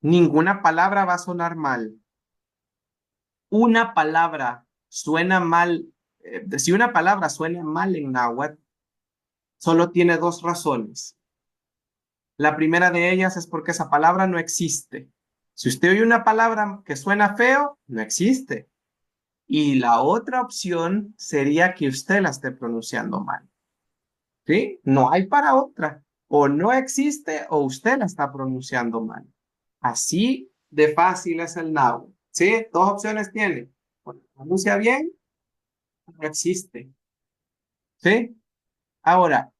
ninguna palabra va a sonar mal. Una palabra suena mal. Si una palabra suena mal en náhuatl, solo tiene dos razones. La primera de ellas es porque esa palabra no existe. Si usted oye una palabra que suena feo, no existe. Y la otra opción sería que usted la esté pronunciando mal. ¿Sí? No hay para otra. O no existe o usted la está pronunciando mal. Así de fácil es el náhuatl. ¿Sí? Dos opciones tiene. O la pronuncia bien o no existe. ¿Sí? Ahora,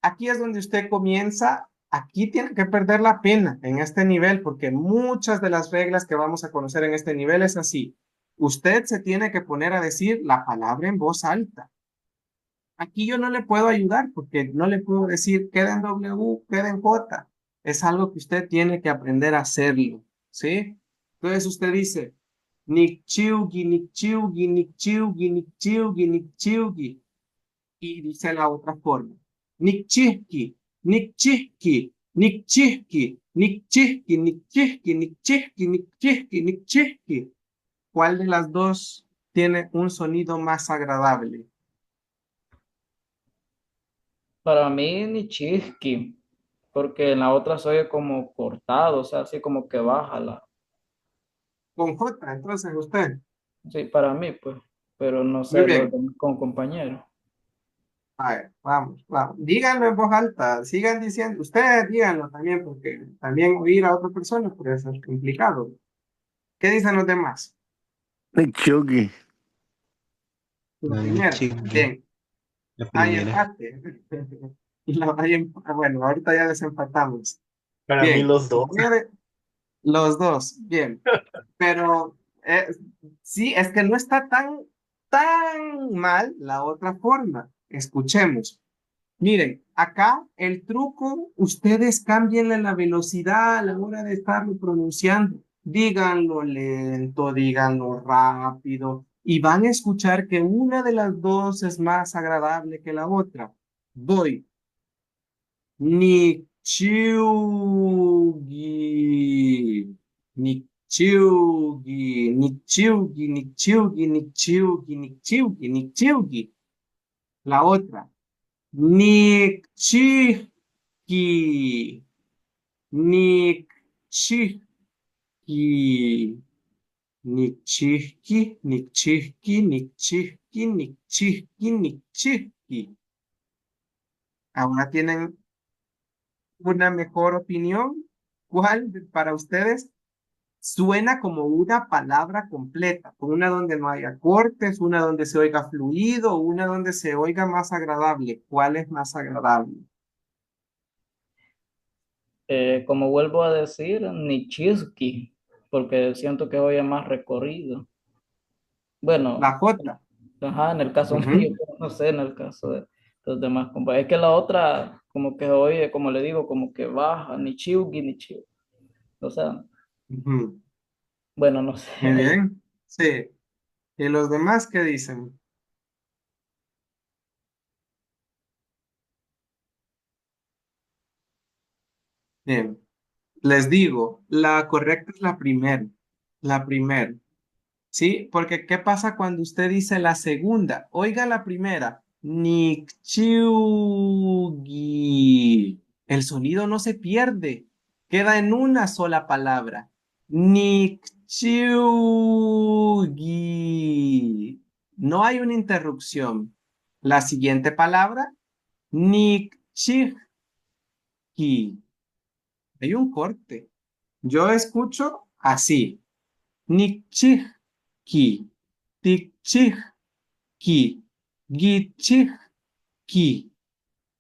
aquí es donde usted comienza, aquí tiene que perder la pena en este nivel, porque muchas de las reglas que vamos a conocer en este nivel es así. Usted se tiene que poner a decir la palabra en voz alta. Aquí yo no le puedo ayudar porque no le puedo decir queda en W, queda en J. Es algo que usted tiene que aprender a hacerlo, ¿sí? Entonces usted dice, Nikchiugi, Nikchiugi, Nikchiugi, Nikchiugi, Nikchiugi. Y dice la otra forma, Nikchihki, Nikchihki, Nikchihki, Nikchihki, Nikchihki, Nikchihki, Nikchihki, Nikchihki. ¿Cuál de las dos tiene un sonido más agradable?
Para mí, ni chisqui, porque en la otra se oye como cortado, o sea, así como que baja la.
Con J, entonces usted.
Sí, para mí, pues, pero no
Muy
sé, los
bien.
demás con compañeros.
A ver, vamos, vamos. Díganlo en voz alta, sigan diciendo, ustedes díganlo también, porque también oír a otra persona puede ser complicado. ¿Qué dicen los demás?
Nikchugi.
La
No, ni
primera,
chingui,
bien,
la
hay
primera.
empate. Bueno, ahorita ya desempatamos.
Para mí
Bien,
los dos.
los dos, bien. Pero sí, es que no está tan mal la otra forma. Escuchemos. Miren, acá el truco, ustedes cámbienle la velocidad a la hora de estarlo pronunciando. Díganlo lento, díganlo rápido, y van a escuchar que una de las dos es más agradable que la otra. Voy. Nichiugi. Nichiugi. Nichiugi. Nichiugi. Nichiugi. Nichiugi. Nichiugi. La otra. Nikchihki. Nikchihki. Nikchihki, nikchihki, nikchihki, nikchihki, nikchihki. ¿Ahora tienen una mejor opinión? ¿Cuál para ustedes suena como una palabra completa? Una donde no haya cortes, una donde se oiga fluido, una donde se oiga más agradable. ¿Cuál es más agradable?
Como vuelvo a decir, Nichiski, porque siento que hoy es más recorrido.
La
Bueno,
J.
ajá, en el caso mío,
Ujú,
pero no sé, en el caso de los demás compañeros. Es que la otra, como que oye, como le digo, como que baja, Nichiugi, Nichiu. O sea,
ujú.
bueno, no sé.
Muy bien. Sí. ¿Y los demás qué dicen? Bien. Les digo, la correcta es la primera. La primera. ¿Sí? Porque ¿qué pasa cuando usted dice la segunda? Oiga la primera. Nikchiugi. El sonido no se pierde. Queda en una sola palabra. Nikchiugi. No hay una interrupción. La siguiente palabra. Nikchihki. Hay un corte. Yo escucho así. Nikchihki, tikchihki, gichihki,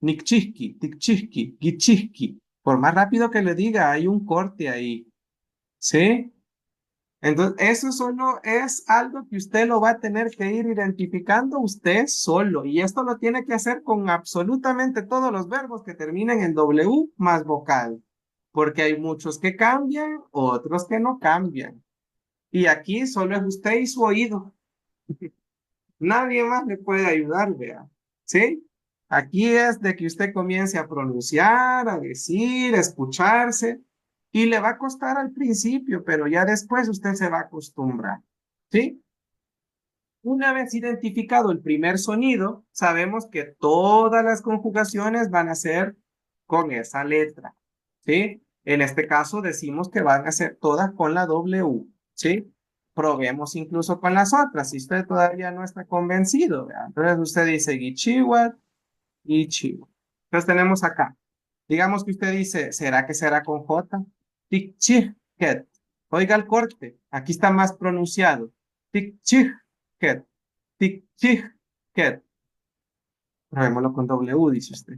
nikchihki, tikchihki, gichihki. Por más rápido que le diga, hay un corte ahí. ¿Sí? Entonces, eso solo es algo que usted lo va a tener que ir identificando usted solo. Y esto lo tiene que hacer con absolutamente todos los verbos que terminen en W más vocal. Porque hay muchos que cambian, otros que no cambian. Y aquí solo es usted y su oído. Nadie más le puede ayudar, vea. ¿Sí? Aquí es de que usted comience a pronunciar, a decir, a escucharse. Y le va a costar al principio, pero ya después usted se va a acostumbrar. ¿Sí? Una vez identificado el primer sonido, sabemos que todas las conjugaciones van a ser con esa letra. ¿Sí? En este caso decimos que van a ser todas con la W. ¿Sí? Probemos incluso con las otras, si usted todavía no está convencido. ¿Vea? Entonces usted dice Gichiwa, Gichiwa. Entonces tenemos acá. Digamos que usted dice, ¿será que será con J? Tikchiket. Oiga el corte. Aquí está más pronunciado. Tikchiket. Tikchiket. Probémoslo con W, dice usted.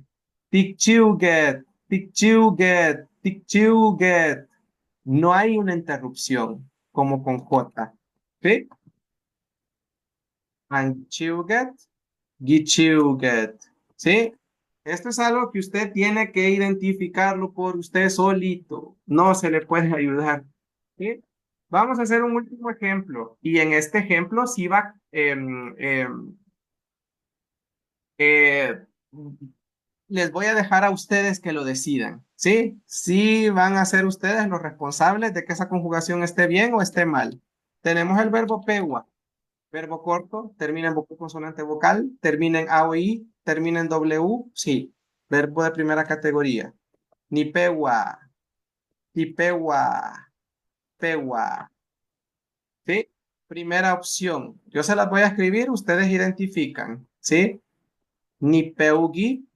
Tikchiuget. Tikchiuget. Tikchiuget. No hay una interrupción como con J. ¿Sí? Anchiuget. Gichiuget. ¿Sí? Esto es algo que usted tiene que identificarlo por usted solito. No se le puede ayudar. ¿Sí? Vamos a hacer un último ejemplo. Y en este ejemplo sí va, eh, les voy a dejar a ustedes que lo decidan. ¿Sí? Sí van a ser ustedes los responsables de que esa conjugación esté bien o esté mal. Tenemos el verbo pegua. Verbo corto, termina en vocal consonante vocal, termina en A o I, termina en W, sí. Verbo de primera categoría. Ni pewa, ni pewa, pewa. ¿Sí? Primera opción. Yo se las voy a escribir, ustedes identifican. ¿Sí? Ni peugi,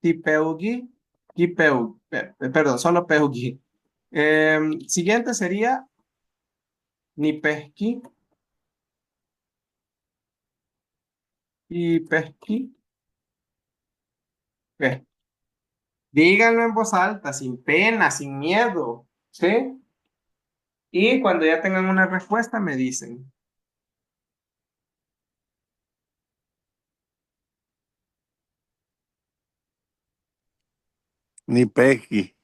ti peugi, ki peu, perdón, solo peugi. Siguiente sería ni pesqui, y pesqui, pesqui. Díganlo en voz alta, sin pena, sin miedo, ¿sí? Y cuando ya tengan una respuesta, me dicen.
Ni Peji.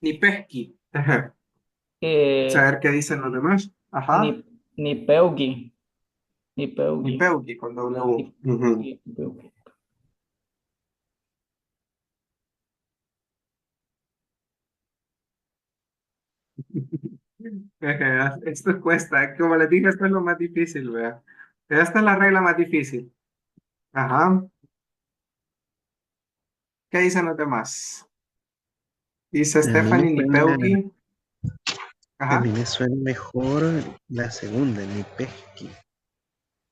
Ni pesqui. Ajá.
Eh,
Saber qué dicen los demás.
ni,
Ajá.
ni Peugi, ni
Ni
Peugi,
peuqui con
ni,
W. Ujú.
ni Peugi.
Esto cuesta. Como les dije, esto es lo más difícil, vea. Esta es la regla más difícil. Ajá. ¿Qué dicen los demás? Dice
A mí me
Stephanie, ni
suena,
peuqui.
A mí
Ajá,
me suena mejor la segunda, mi pesqui.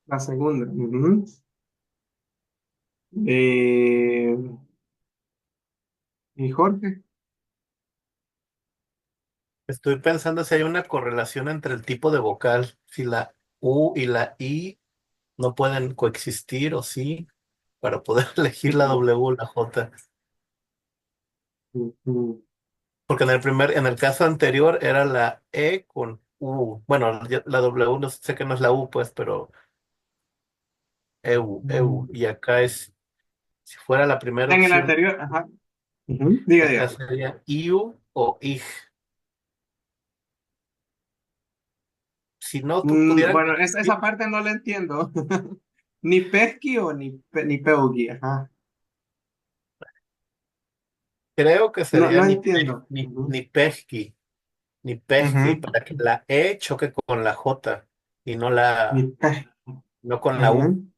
la segunda. Ujú. Eh, y Jorge.
Estoy pensando si hay una correlación entre el tipo de vocal, si la U y la I no pueden coexistir o sí, para poder elegir la W o la J.
Ujú.
Porque en el caso anterior era la E con U. Bueno, la W no sé que no es la U, pues, pero EU, EU. Y acá es, si fuera la primera
En el
opción,
anterior, ajá. Ujú. Diga,
acá
diga.
sería IU o IG. Si no pudieran
Bueno, esa
coexistir,
parte no la entiendo. Ni pesqui o ni peugi, ajá.
creo que
No,
sería
no entiendo.
Ni Pejki, ni Pejki,
Ujú.
para que la E choque con la J y
Ni pe.
no con la
Ujú.
U,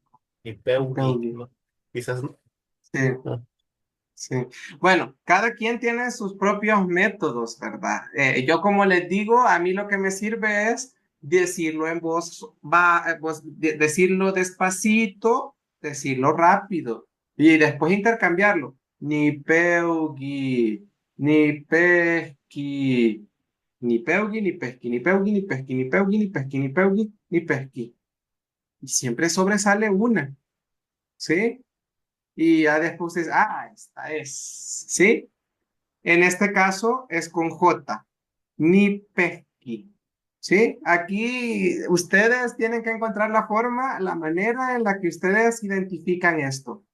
ni
Ni
Peugi.
peugi.
¿No? Quizás no.
Sí.
No.
Sí, bueno, cada quien tiene sus propios métodos, ¿verdad? Yo como les digo, a mí lo que me sirve es decirlo en decirlo despacito, decirlo rápido y después intercambiarlo. Ni peugi, ni pesqui, ni peugi, ni pesqui, ni peugi, ni pesqui, ni peugi, ni pesqui, ni peugi, ni pesqui. Y siempre sobresale una, ¿sí? Y ya después es, esta es, ¿sí? En este caso es con J, ni pesqui, ¿sí? Aquí ustedes tienen que encontrar la forma, la manera en la que ustedes identifican esto.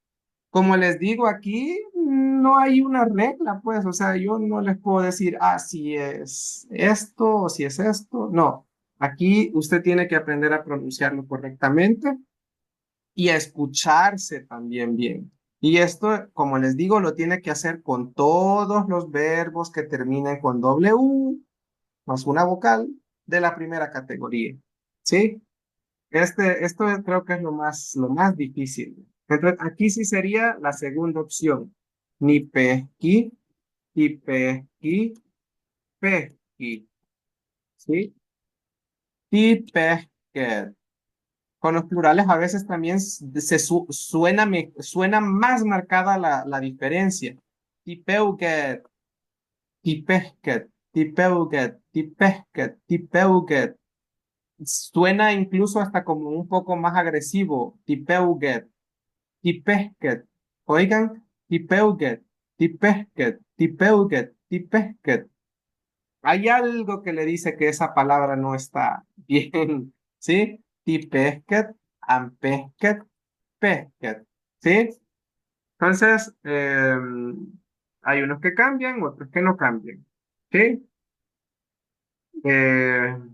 Como les digo, aquí no hay una regla, pues, o sea, yo no les puedo decir, si es esto o si es esto. No, aquí usted tiene que aprender a pronunciarlo correctamente y a escucharse también bien. Y esto, como les digo, lo tiene que hacer con todos los verbos que terminen con W más una vocal de la primera categoría. ¿Sí? Esto creo que es lo más difícil. Entonces, aquí sí sería la segunda opción. Ni pesqui, y pesqui, pesqui. ¿Sí? Y pesquet. Con los plurales a veces también suena más marcada la diferencia. Tipeuget, tipesket, tipeuget, tipesket, tipeuget. Suena incluso hasta como un poco más agresivo. Tipeuget, tipesket. Oigan, tipeuget, tipesket, tipeuget, tipesket. Hay algo que le dice que esa palabra no está bien, ¿sí? Tipesket, ampesket, pesket, ¿sí? Entonces, hay unos que cambian, otros que no cambian, ¿sí?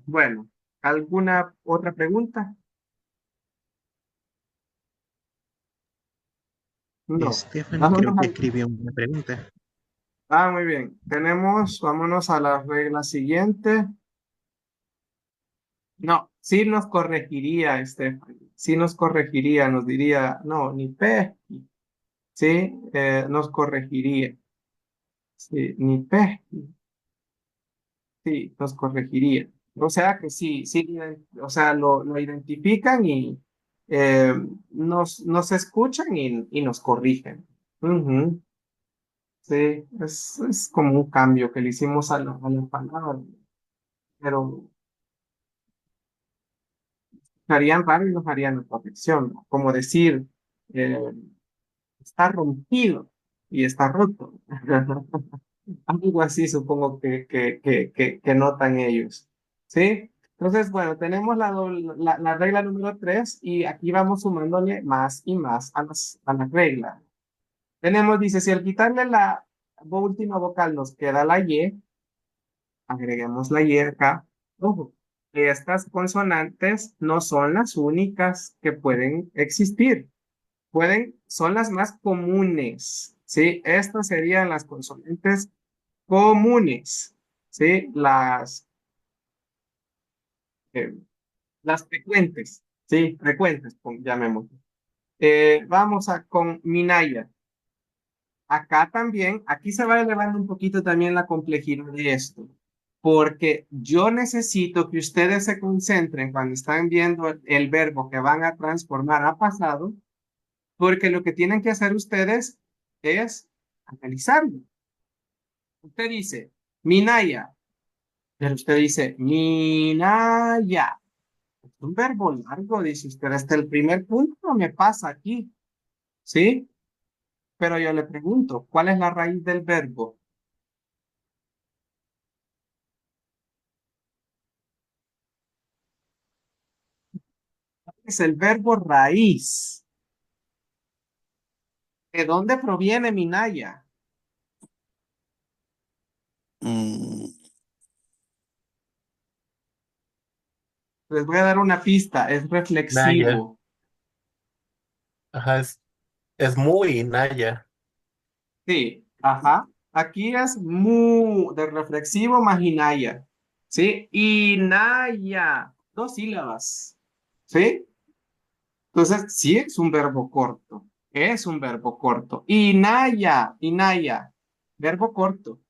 Bueno, ¿alguna otra pregunta? No.
Stephanie creo
Vámonos
que
al...
escribió una pregunta.
Muy bien. Vámonos a la regla siguiente. No, sí nos corregiría, Stephanie. Sí nos corregiría, nos diría, no, ni pesqui. Sí, nos corregiría. Sí, ni pesqui. Sí, nos corregiría. O sea que sí, sí, o sea, lo identifican y eh, nos escuchan y nos corrigen. Ujú. Sí, es como un cambio que le hicimos a la palabra, pero harían raro y nos harían corrección, ¿no? Como decir, eh, está rompido y está roto. Algo así supongo que notan ellos. ¿Sí? Entonces, bueno, tenemos la regla número 3 y aquí vamos sumándole más y más a las reglas. Dice, si al quitarle la última vocal nos queda la Y, agreguemos la Y acá. Ojo, estas consonantes no son las únicas que pueden existir. Son las más comunes, ¿sí? Estas serían las consonantes comunes, ¿sí? Eh, las frecuentes, ¿sí? Frecuentes, llamémoslo. Vamos con Minaya. Acá también, aquí se va elevando un poquito también la complejidad de esto, porque yo necesito que ustedes se concentren cuando están viendo el verbo que van a transformar a pasado, porque lo que tienen que hacer ustedes es analizarlo. Usted dice, Minaya, pero usted dice, Minaya. Es un verbo largo, dice usted, hasta el primer punto no me pasa aquí, ¿sí? Pero yo le pregunto, ¿cuál es la raíz del verbo? Es el verbo raíz. ¿De dónde proviene Minaya?
Mm,
Les voy a dar una pista, es
Naya.
reflexivo.
Ajá, es muy Naya.
Sí, ajá. Aquí es mu de reflexivo más inaya. ¿Sí? Inaya. Dos sílabas. ¿Sí? Entonces, sí es un verbo corto. Es un verbo corto. Inaya, inaya. Verbo corto.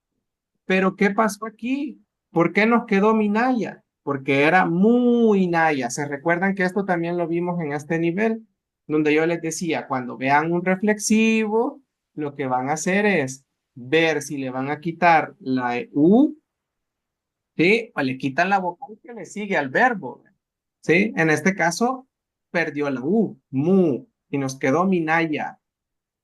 Pero ¿qué pasó aquí? ¿Por qué nos quedó Minaya? Porque era muy Naya. ¿Se recuerdan que esto también lo vimos en este nivel? Donde yo les decía, cuando vean un reflexivo, lo que van a hacer es ver si le van a quitar la U, ¿sí? O le quitan la vocal que le sigue al verbo, ¿sí? En este caso, perdió la U, mu, y nos quedó Minaya.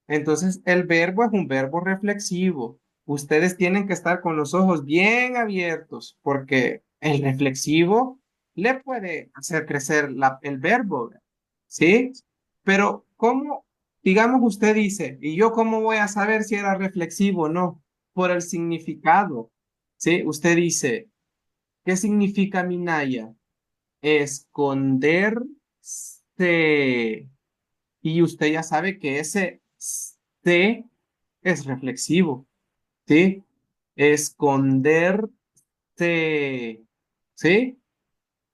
Entonces, el verbo es un verbo reflexivo. Ustedes tienen que estar con los ojos bien abiertos porque el reflexivo le puede hacer crecer el verbo, ¿sí? Pero, ¿cómo, digamos, usted dice, ¿y yo cómo voy a saber si era reflexivo o no? Por el significado, ¿sí? Usted dice, ¿qué significa Minaya? Esconderse. Y usted ya sabe que ese C es reflexivo, ¿sí? Esconderse, ¿sí?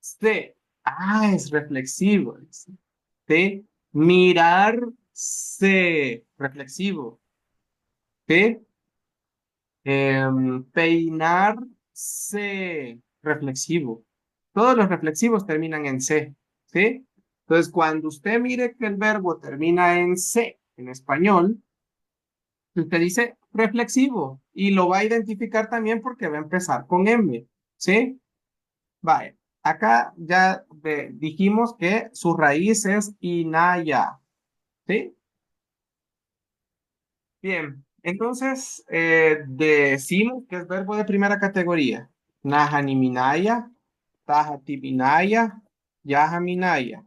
C. Ah, es reflexivo, ¿sí? Mirarse, reflexivo, ¿sí? Peinarse, reflexivo. Todos los reflexivos terminan en C, ¿sí? Entonces, cuando usted mire que el verbo termina en C en español, usted dice reflexivo y lo va a identificar también porque va a empezar con M, ¿sí? Vale. Acá ya dijimos que su raíz es inaya, ¿sí? Bien, entonces decimos que es verbo de primera categoría. Najaniminaya, tajatiminaya, yajaminaya.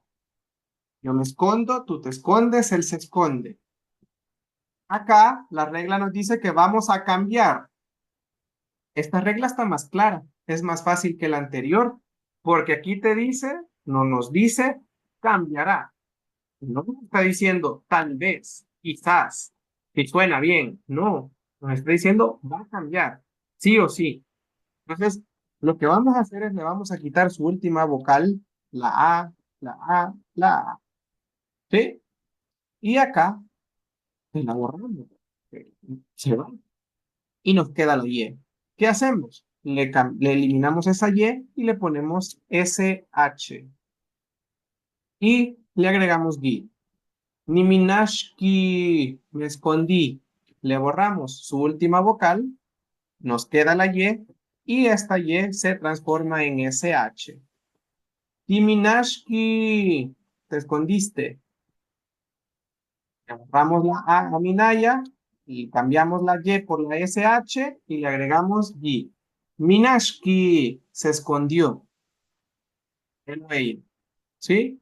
Yo me escondo, tú te escondes, él se esconde. Acá la regla nos dice que vamos a cambiar. Esta regla está más clara, es más fácil que la anterior, porque aquí te dice, no nos dice, cambiará. No nos está diciendo tal vez, quizás, si suena bien. No, nos está diciendo va a cambiar, sí o sí. Entonces, lo que vamos a hacer es le vamos a quitar su última vocal, la A, la A, la A. ¿Sí? Y acá pues, la borramos. Se va. Y nos queda la Y. ¿Qué hacemos? Le eliminamos esa Y y le ponemos SH. Y le agregamos GUI. Niminashki, me escondí. Le borramos su última vocal, nos queda la y esta Y se transforma en SH. Niminashki, te escondiste. Le borramos la A Minaya y cambiamos la Y por la SH y le agregamos Y. Minashki se escondió. El mail. ¿Sí?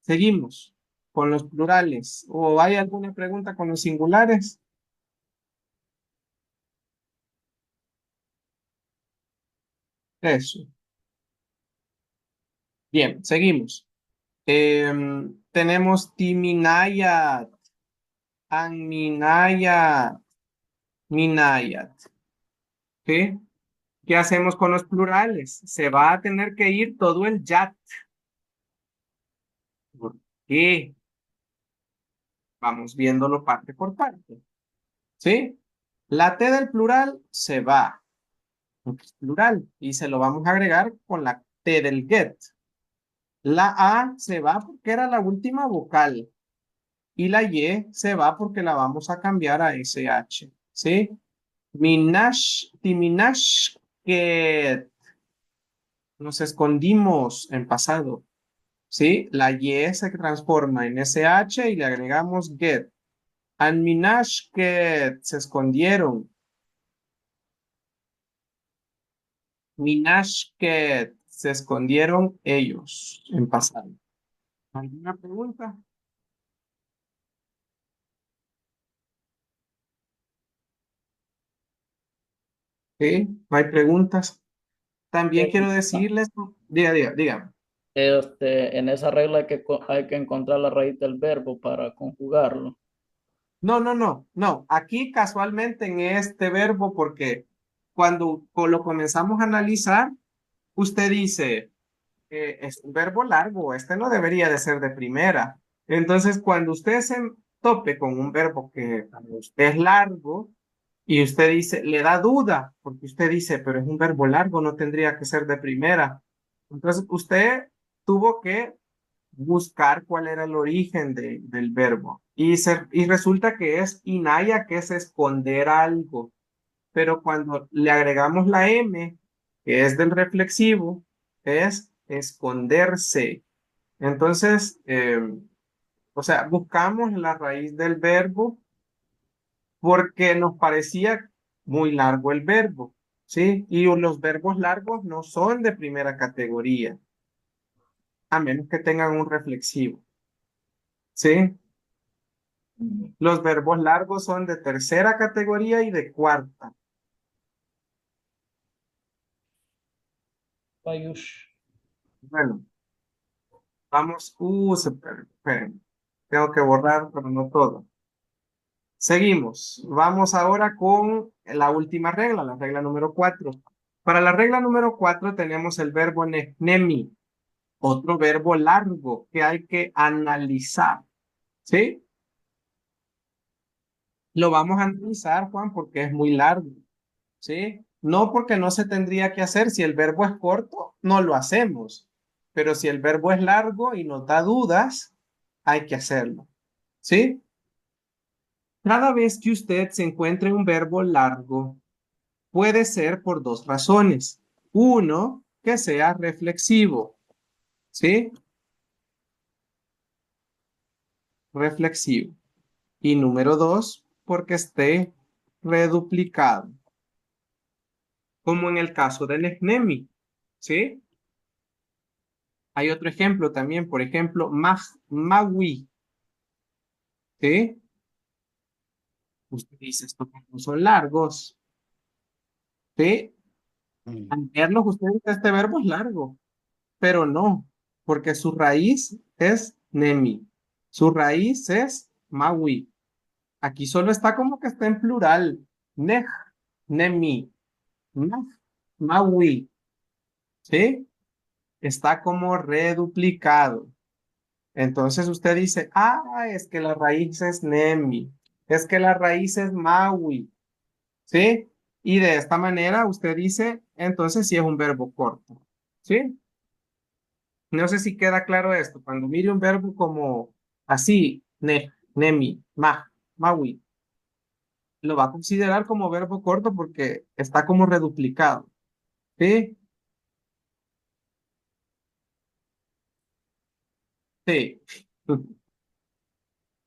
Seguimos con los plurales. ¿O hay alguna pregunta con los singulares? Eso. Bien, seguimos. Tenemos Timinayat, Anminayat, Minayat. ¿Sí? ¿Qué hacemos con los plurales? Se va a tener que ir todo el yat. ¿Por qué? Vamos viéndolo parte por parte. ¿Sí? La T del plural se va. porque es plural, y se lo vamos a agregar con la T del get. La A se va porque era la última vocal, y la Y se va porque la vamos a cambiar a SH, ¿sí? Timinash, que nos escondimos en pasado, ¿sí? La Y se transforma en SH y le agregamos get. Anminash, que se escondieron. Minash, que se escondieron ellos en pasado. ¿Alguna pregunta? ¿Sí? ¿No hay preguntas? También quiero decirles, diga.
En esa regla hay que encontrar la raíz del verbo para conjugarlo.
No. Aquí casualmente en este verbo, porque cuando lo comenzamos a analizar, usted dice, es un verbo largo, este no debería de ser de primera. Entonces, cuando usted se tope con un verbo que para usted es largo y usted dice, le da duda, porque usted dice, pero es un verbo largo, no tendría que ser de primera. Entonces, usted tuvo que buscar cuál era el origen del verbo. Y resulta que es inaya, que es esconder algo. Pero cuando le agregamos la M, que es del reflexivo, es esconderse. Entonces, o sea, buscamos la raíz del verbo porque nos parecía muy largo el verbo, ¿sí? Y los verbos largos no son de primera categoría, a menos que tengan un reflexivo, ¿sí? Los verbos largos son de tercera categoría y de cuarta.
Payush.
Bueno, vamos, esperen. Tengo que borrar, pero no todo. Seguimos. Vamos ahora con la última regla, la regla número 4. Para la regla número 4 tenemos el verbo nemi, otro verbo largo que hay que analizar. ¿Sí? Lo vamos a analizar, Juan, porque es muy largo. ¿Sí? No porque no se tendría que hacer. Si el verbo es corto, no lo hacemos. Pero si el verbo es largo y nos da dudas, hay que hacerlo. ¿Sí? Cada vez que usted se encuentre un verbo largo, puede ser por dos razones. Uno, que sea reflexivo. ¿Sí? Reflexivo. Y número dos, porque esté reduplicado. Como en el caso del Nehnemi. ¿Sí? Hay otro ejemplo también, por ejemplo, mawi. ¿Sí? Usted dice, estos no son largos. ¿Sí?
Mm.
Al verlos, usted dice, este verbo es largo, pero no, porque su raíz es nemi. Su raíz es mawi. Aquí solo está como que está en plural. Nej, nemi, maj, mawi. ¿Sí? Está como reduplicado. Entonces usted dice, es que la raíz es nemi, es que la raíz es maui, ¿sí? Y de esta manera usted dice, entonces sí es un verbo corto, ¿sí? No sé si queda claro esto. Cuando mire un verbo como así, nemi, maui, lo va a considerar como verbo corto porque está como reduplicado, ¿sí? Sí.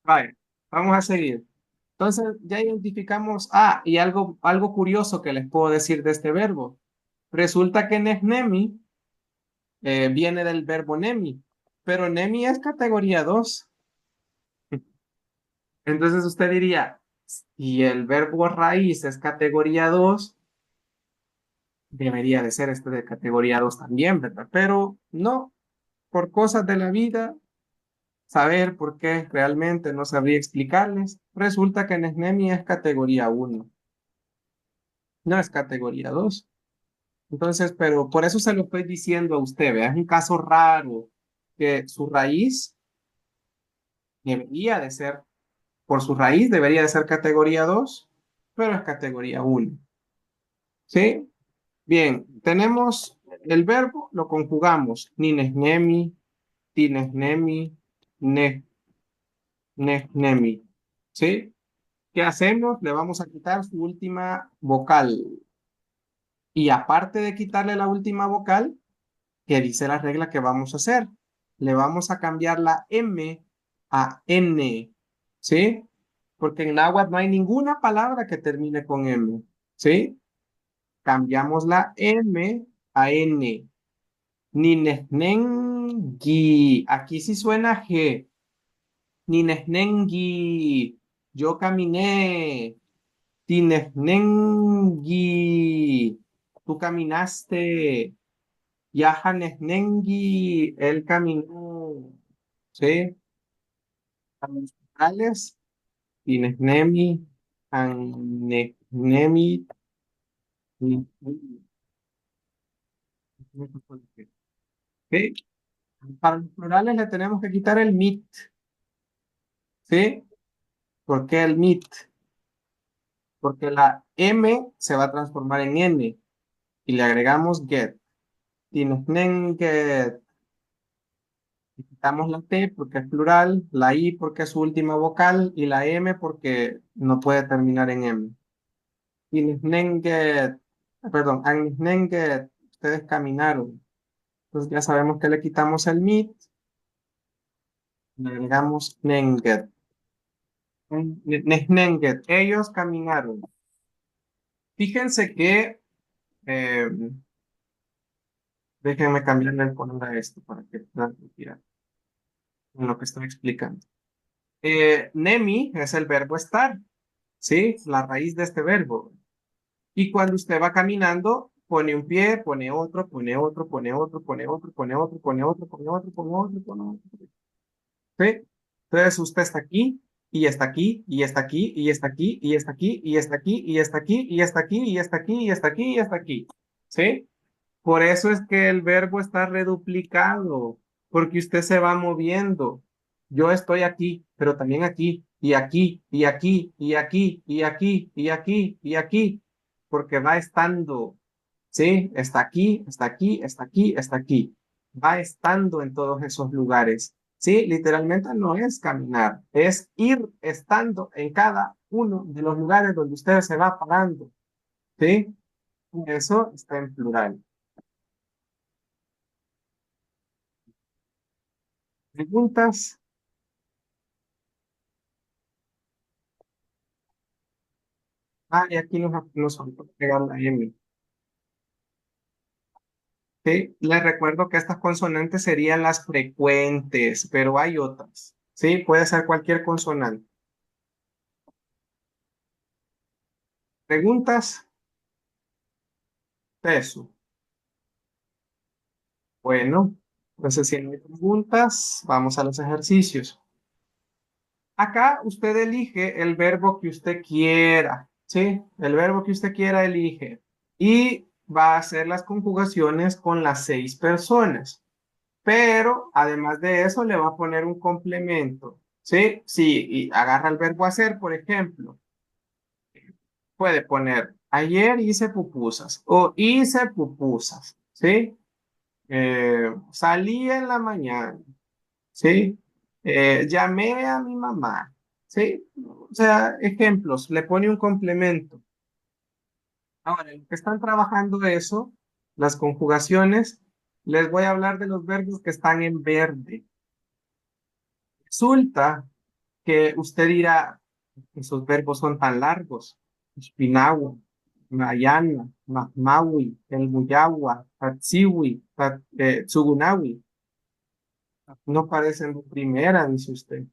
Vale, vamos a seguir. Entonces ya identificamos, y algo curioso que les puedo decir de este verbo. Resulta que Nehnemi viene del verbo nemi, pero nemi es categoría 2. Entonces usted diría, si el verbo raíz es categoría 2, debería de ser este de categoría 2 también, ¿verdad? Pero no, por cosas de la vida, saber por qué realmente no sabría explicarles, resulta que Nehnemi es categoría 1, no es categoría 2. Entonces, pero por eso se lo estoy diciendo a usted, vea, es un caso raro que su raíz debería de ser, por su raíz debería de ser categoría 2, pero es categoría 1. ¿Sí? Bien, tenemos el verbo, lo conjugamos. Ninesnemi, tinesnemi, nehnemi. ¿Sí? ¿Qué hacemos? Le vamos a quitar su última vocal. Y aparte de quitarle la última vocal, que dice la regla que vamos a hacer, le vamos a cambiar la M a N. ¿Sí? Porque en náhuatl no hay ninguna palabra que termine con M. ¿Sí? Cambiamos la M a N. Ninesnengi. Aquí sí suena G. Ninesnengi. Yo caminé. Tinesnengi. Tú caminaste. Yahanesnengi. Él caminó. ¿Sí? A los vocales. Tinesnemi. Anesnemi. ¿Sí? Para los plurales le tenemos que quitar el mit. ¿Sí? ¿Por qué el mit? Porque la M se va a transformar en N y le agregamos get. Get. Quitamos la T porque es plural, la I porque es su última vocal y la M porque no puede terminar en M. Get. Perdón, get. Ustedes caminaron. Entonces ya sabemos que le quitamos el mit, le agregamos nenget. Get. Ellos caminaron. Fíjense que eh, déjenme cambiarle el color a esto para que puedan mirar en lo que estoy explicando. Nemi es el verbo estar, ¿sí? La raíz de este verbo. Y cuando usted va caminando, pone un pie, pone otro, pone otro, pone otro, pone otro, pone otro, pone otro, pone otro, pone otro, pone otro. ¿Sí? Entonces usted está aquí, y está aquí, y está aquí, y está aquí, y está aquí, y está aquí, y está aquí, y está aquí, y está aquí, y está aquí, y está aquí. ¿Sí? Por eso es que el verbo está reduplicado, porque usted se va moviendo. Yo estoy aquí, pero también aquí, y aquí, y aquí, y aquí, y aquí, y aquí, y aquí, porque va estando, ¿sí? Está aquí, está aquí, está aquí, está aquí. Va estando en todos esos lugares. Sí, literalmente no es caminar, es ir estando en cada uno de los lugares donde usted se va parando. ¿Sí? Eso está en plural. ¿Preguntas? Ah, y aquí nos faltó pegar la M. ¿Sí? Les recuerdo que estas consonantes serían las frecuentes, pero hay otras. ¿Sí? Puede ser cualquier consonante. ¿Preguntas? Eso. Bueno, entonces si no hay preguntas, vamos a los ejercicios. Acá usted elige el verbo que usted quiera, ¿sí? El verbo que usted quiera elige. Y va a hacer las conjugaciones con las 6 personas. Pero además de eso le va a poner un complemento, ¿sí? Sí, y agarra el verbo hacer, por ejemplo. Puede poner, ayer hice pupusas o hice pupusas, ¿sí? Salí en la mañana, ¿sí? Llamé a mi mamá, ¿sí? O sea, ejemplos, le pone un complemento. Ahora, en lo que están trabajando eso, las conjugaciones, les voy a hablar de los verbos que están en verde. Resulta que usted dirá, esos verbos son tan largos. Spinawa, Mayana, Mahmawi, El Muyawa, Tatsiwi, Tsugunawi. No parecen de primera, dice usted.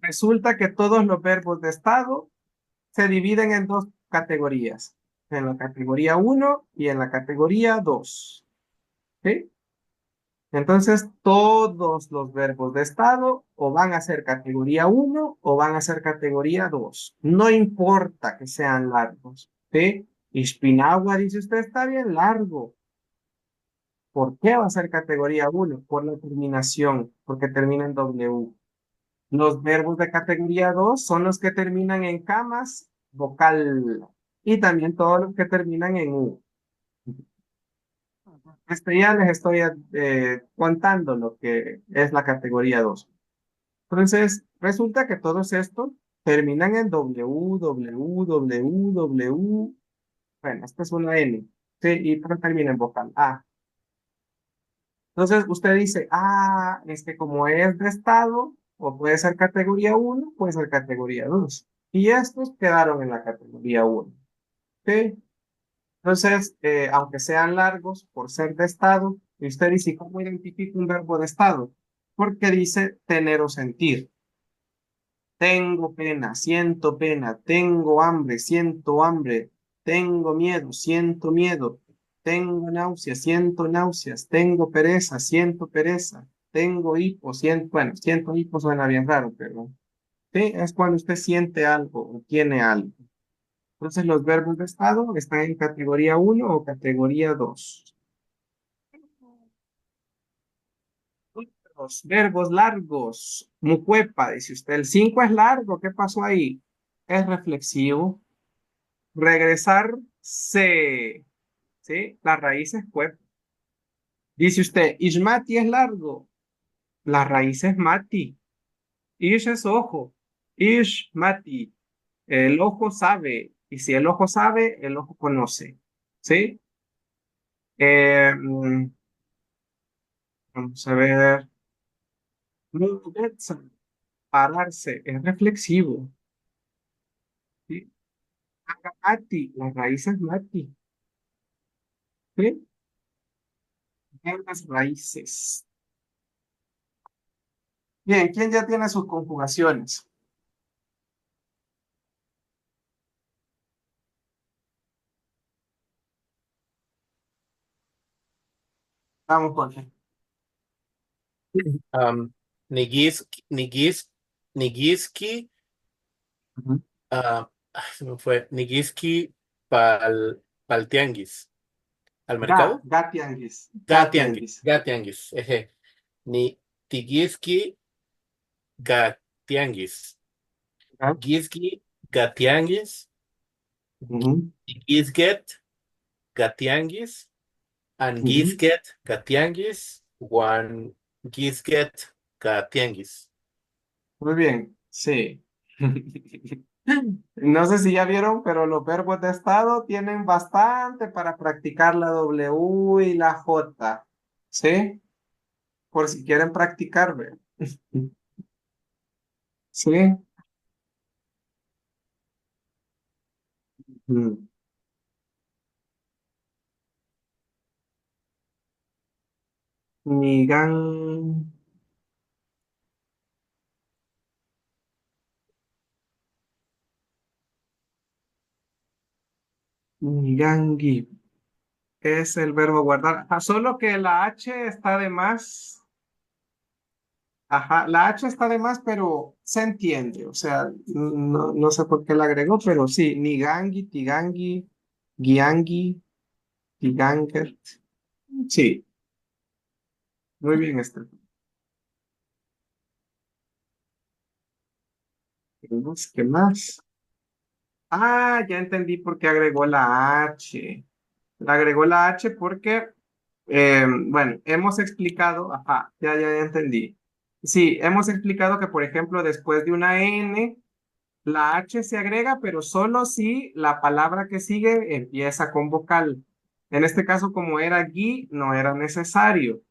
Resulta que todos los verbos de estado se dividen en dos categorías, en la categoría uno y en la categoría 2. ¿Sí? Entonces, todos los verbos de estado o van a ser categoría uno o van a ser categoría 2. No importa que sean largos. ¿Sí? Ispinagua, dice usted, está bien largo. ¿Por qué va a ser categoría uno? Por la terminación, porque termina en W. Los verbos de categoría 2 son los que terminan en camas vocal. y también todos los que terminan en U. Ya les estoy contando lo que es la categoría 2. Entonces, resulta que todos estos terminan en W, W, W, W. Bueno, esta es una N. Sí, y pero termina en vocal A. Entonces, usted dice, es que como es de estado, o puede ser categoría 1, puede ser categoría 2. Y estos quedaron en la categoría 1. ¿Sí? Entonces, aunque sean largos por ser de estado, y usted dice, ¿cómo identifica un verbo de estado? Porque dice tener o sentir. Tengo pena, tengo hambre, siento hambre, tengo miedo, siento miedo, tengo náuseas, siento náuseas, tengo pereza, siento pereza, tengo hipo, siento, bueno, siento hipo suena bien raro, pero sí, es cuando usted siente algo o tiene algo. Entonces los verbos de estado están en categoría 1 o categoría 2. Los verbos largos, mucuepa, dice usted, el 5 es largo, ¿qué pasó ahí? Es reflexivo. Regresarse, ¿sí? La raíz es cuerpo. Dice usted, Ishmati es largo. La raíz es mati. Ish es ojo. Ishmati. El ojo sabe. Y si el ojo sabe, el ojo conoce. ¿Sí? Eh, mm, vamos a ver. Mugetsa, pararse. Es reflexivo. ¿Sí? Mati. La raíz es mati. ¿Sí? En las raíces. Bien, ¿quién ya tiene sus conjugaciones? Vamos, Jorge.
Am, Nigiski, Nigiski,
Ujú.
se me fue, Nigiski pal tianguis, al mercado.
Gatianguis.
Gatianguis,
Gatianguis.
Gatianguis, Ni Tigiski Gatianguis,
Ajá.
Giski Gatianguis,
Ujú,
Gisget Gatianguis, and
ujú.
Gisget Gatianguis, one Gisget Gatianguis.
Muy bien, sí. No sé si ya vieron, pero los verbos de estado tienen bastante para practicar la W y la J. ¿Sí? Por si quieren practicar, ve. Sí. Mm. Nigan, Nigangi es el verbo guardar. Solo que la H está de más. Ajá, la H está de más, pero se entiende. O sea, no sé por qué la agregó, pero sí, Nigangi, Tigangi, Giangi, Tiganger. Sí, muy bien, este. ¿Qué más? Ya entendí por qué agregó la H. La agregó la H porque, bueno, hemos explicado, ya entendí. Sí, hemos explicado que, por ejemplo, después de una N, la H se agrega, pero solo si la palabra que sigue empieza con vocal. En este caso, como era gui, no era necesario,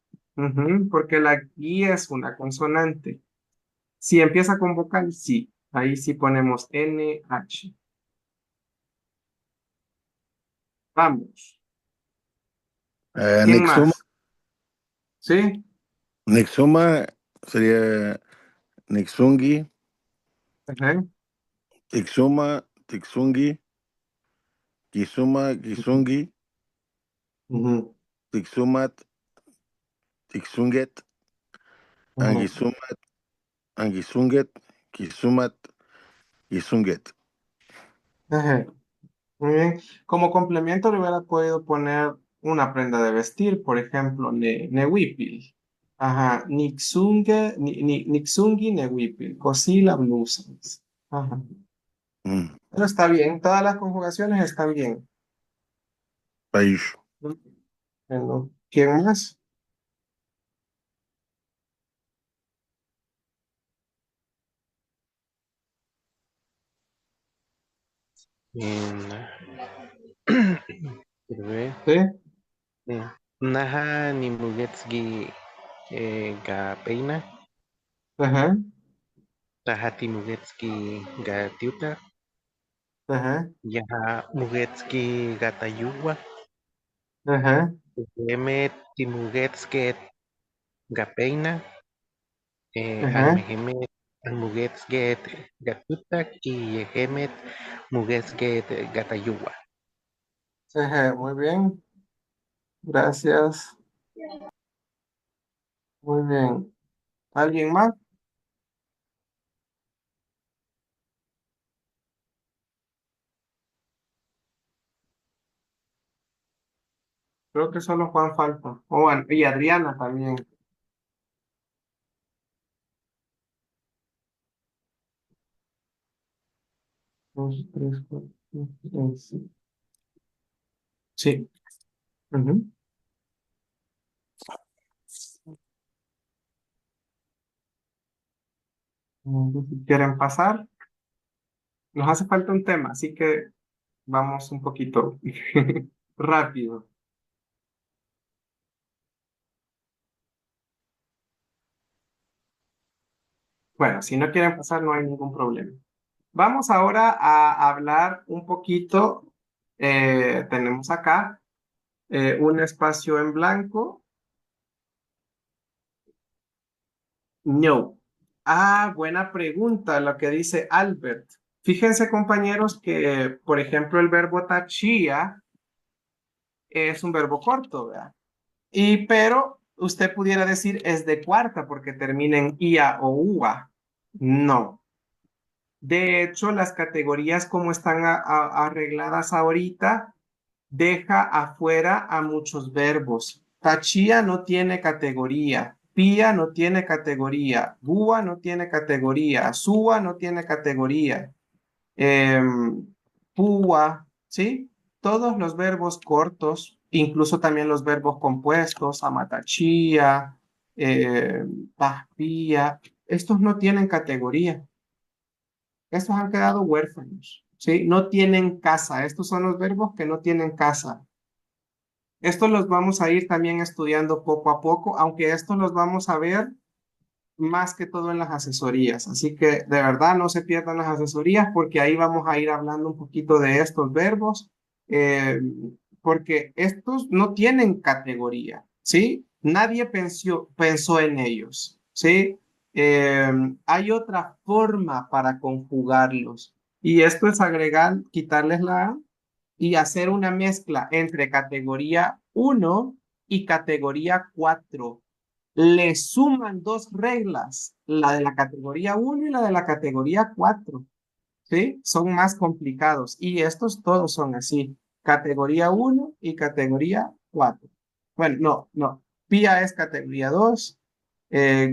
porque la gui es una consonante. Si empieza con vocal, sí. Ahí sí ponemos NH. Vamos. ¿Quién
Nixuma,
más? ¿Sí?
Nixuma sería Nixungi,
Ajá.
Tixuma, Tixungi, Kisuma, Kisungi,
Ujú,
Tixumat, Tixunget,
ujú.
Angisumat, Angisunget, Kisumat, Kisunget.
Ajá. Muy bien. Como complemento le hubiera podido poner una prenda de vestir, por ejemplo, Newipil. Ajá, Nixungi, Nixungi, Newipil. Cosí la blusa. Ajá.
Mm,
Pero está bien, todas las conjugaciones están bien.
país.
Bueno, ¿quién más?
En- quiero ver.
¿Sí?
Naha ni Mugetski ga Peina,
Ajá,
Tahati Mugetski ga Tiuta,
ajá,
Yaha Mugetski ga Tayuwa,
ajá,
Emet Timugetski ga Peina,
ajá,
Almehemet Mugetski ga Tuta y Emet Mugetski ga Tayuwa.
ajá, muy bien, gracias, muy bien. ¿Alguien más? Creo que solo Juan falta. O bueno, y Adriana también. Dos, tres, cuatro, cinco, seis. Sí. Ujú. Si quieren pasar, nos hace falta un tema, así que vamos un poquito rápido. Bueno, si no quieren pasar, no hay ningún problema. Vamos ahora a hablar un poquito. Tenemos acá un espacio en blanco. No. Ah, buena pregunta, lo que dice Albert. Fíjense, compañeros, que, por ejemplo, el verbo tachía es un verbo corto, ¿verdad? Pero usted pudiera decir es de cuarta porque termina en ia o ua. No. De hecho, las categorías como están arregladas ahorita, deja afuera a muchos verbos. Tachía no tiene categoría. Pía no tiene categoría. Búa no tiene categoría. Súa no tiene categoría. em, Púa, ¿sí? Todos los verbos cortos, incluso también los verbos compuestos, amatachía, pajpía, estos no tienen categoría. Estos han quedado huérfanos, ¿sí? No tienen casa. Estos son los verbos que no tienen casa. Estos los vamos a ir también estudiando poco a poco, aunque estos los vamos a ver más que todo en las asesorías. Así que de verdad no se pierdan las asesorías porque ahí vamos a ir hablando un poquito de estos verbos, eh, porque estos no tienen categoría, ¿sí? Nadie pensó en ellos, ¿sí? Eh, Hay otra forma para conjugarlos y esto es agregar, quitarles la A y hacer una mezcla entre categoría uno y categoría 4. Le suman dos reglas, la de la categoría uno y la de la categoría 4, ¿sí? Son más complicados y estos todos son así, categoría uno y categoría 4. Bueno, no. Pía es categoría 2,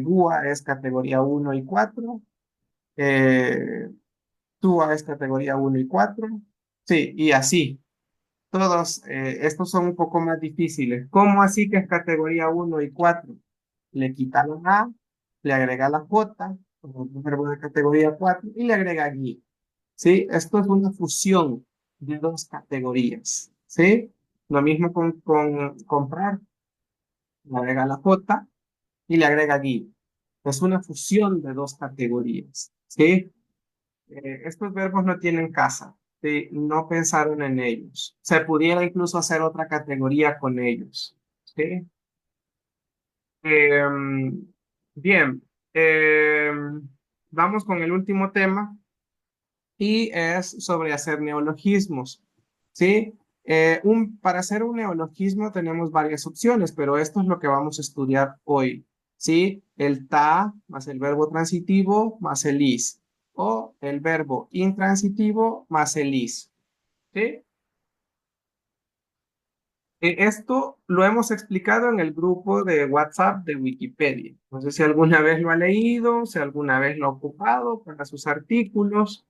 Gua es categoría uno y 4, eh, Tua es categoría uno y 4, sí, y así. Todos estos son un poco más difíciles. ¿Cómo así que es categoría uno y 4? Le quita la A, le agrega la J, como un verbo de categoría 4, y le agrega gui. ¿Sí? Esto es una fusión de dos categorías. ¿Sí? Lo mismo con comprar, le agrega la J y le agrega gui. Es una fusión de dos categorías. ¿Sí? Estos verbos no tienen casa. ¿Sí? No pensaron en ellos. Se pudiera incluso hacer otra categoría con ellos. ¿Sí? Bien, vamos con el último tema y es sobre hacer neologismos, ¿sí? Para hacer un neologismo tenemos varias opciones, pero esto es lo que vamos a estudiar hoy, ¿sí? El ta más el verbo transitivo más el is o el verbo intransitivo más el is, ¿sí? Esto lo hemos explicado en el grupo de WhatsApp de Wikipedia. No sé si alguna vez lo ha leído, si alguna vez lo ha ocupado para sus artículos.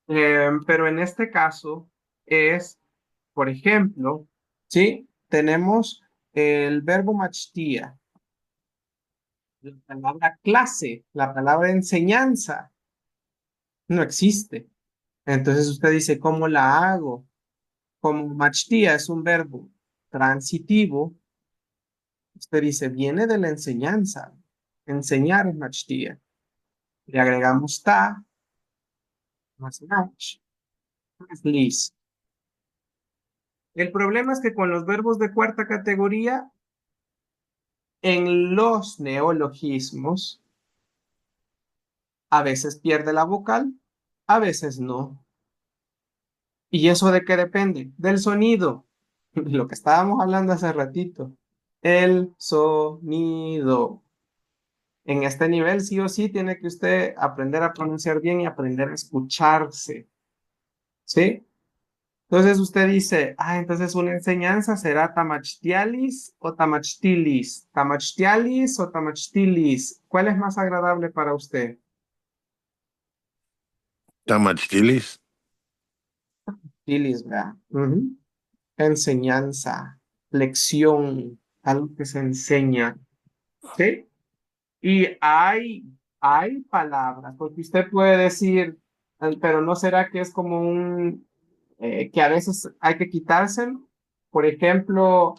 Pero en este caso es, por ejemplo, ¿sí? Tenemos el verbo machtia, la palabra clase, la palabra enseñanza, no existe. Entonces usted dice, ¿cómo la hago? Como machtia es un verbo transitivo, usted dice, viene de la enseñanza. Enseñar es machtia. Le agregamos ta, más mach, más lis. El problema es que con los verbos de cuarta categoría, en los neologismos, a veces pierde la vocal, a veces no. ¿Y eso de qué depende? Del sonido, lo que estábamos hablando hace ratito. El sonido. En este nivel, sí o sí, tiene que usted aprender a pronunciar bien y aprender a escucharse. ¿Sí? Entonces usted dice, entonces una enseñanza será tamachtialis o tamachtilis. Tamachtialis o tamachtilis. ¿Cuál es más agradable para usted?
Tamachilis.
Tilis, ¿verdad? Ujú. Enseñanza, lección, algo que se enseña. ¿Sí? Y hay palabras, porque usted puede decir, pero no será que es como que a veces hay que quitárselo. Por ejemplo,